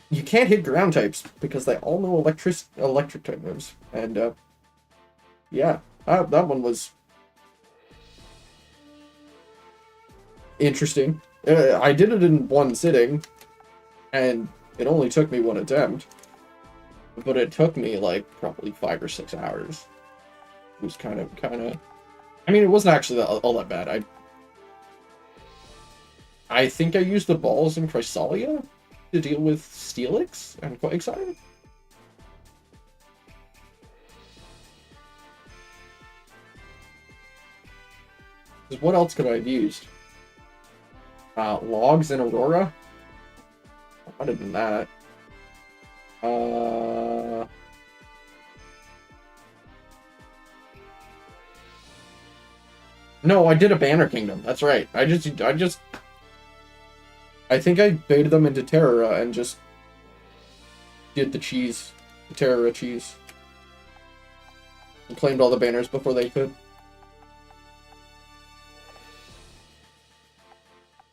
you can't hit ground types because they all know electric type moves. And yeah, that one was interesting. I did it in one sitting, and it only took me one attempt. But it took me like probably 5 or 6 hours. It was kind of. I mean, it wasn't actually all that bad. I think I used the balls in Chrysalia to deal with Steelix and Quagsire. Because what else could I have used? Logs and Aurora? Other than that. No, I did a Banner Kingdom. That's right. I think I baited them into Terra and just did the Terra cheese. And claimed all the banners before they could.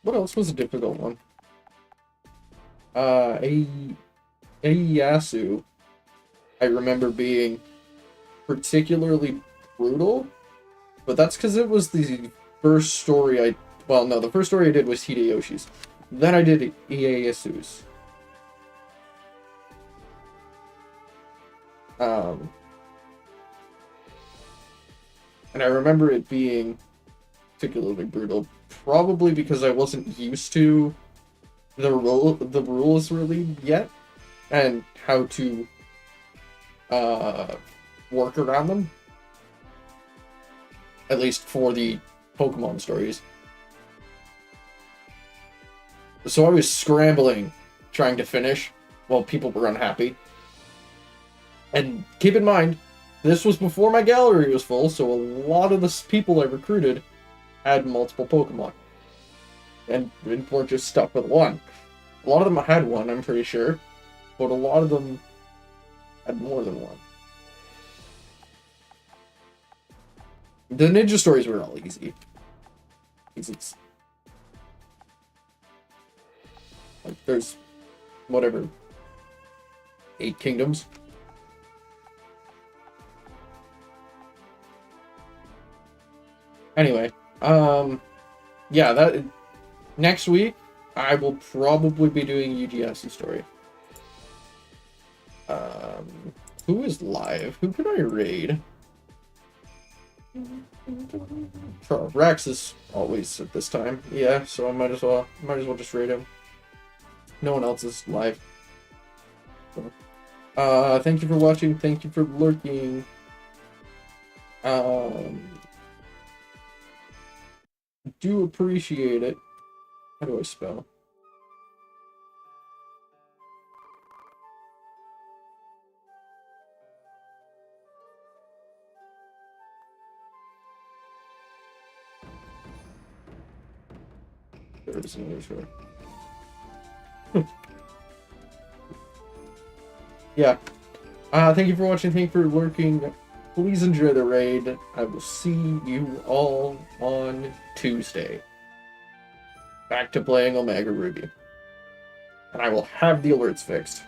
What else was a difficult one? Ieyasu, I remember being particularly brutal, but that's because it was the first story well, no, the first story I did was Hideyoshi's. Then I did Ieyasu's. And I remember it being particularly brutal, probably because I wasn't used to the rules really yet, and how to work around them. At least for the Pokemon stories. So I was scrambling, trying to finish, while people were unhappy. And keep in mind, this was before my gallery was full, so a lot of the people I recruited had multiple Pokemon. And weren't just stuck with one. A lot of them had one, I'm pretty sure. But a lot of them had more than one. The ninja stories were all easy. Like, there's, whatever, 8 kingdoms. Anyway, yeah, next week, I will probably be doing UGS's story. Who is live? Who can I raid? Rax is always at this time. Yeah, so I might as well just raid him. No one else is live. So, thank you for watching. Thank you for lurking. Do appreciate it. How do I spell? There is another story. Yeah. Thank you for watching. Thank you for lurking. Please enjoy the raid. I will see you all on Tuesday. Back to playing Omega Ruby. And I will have the alerts fixed.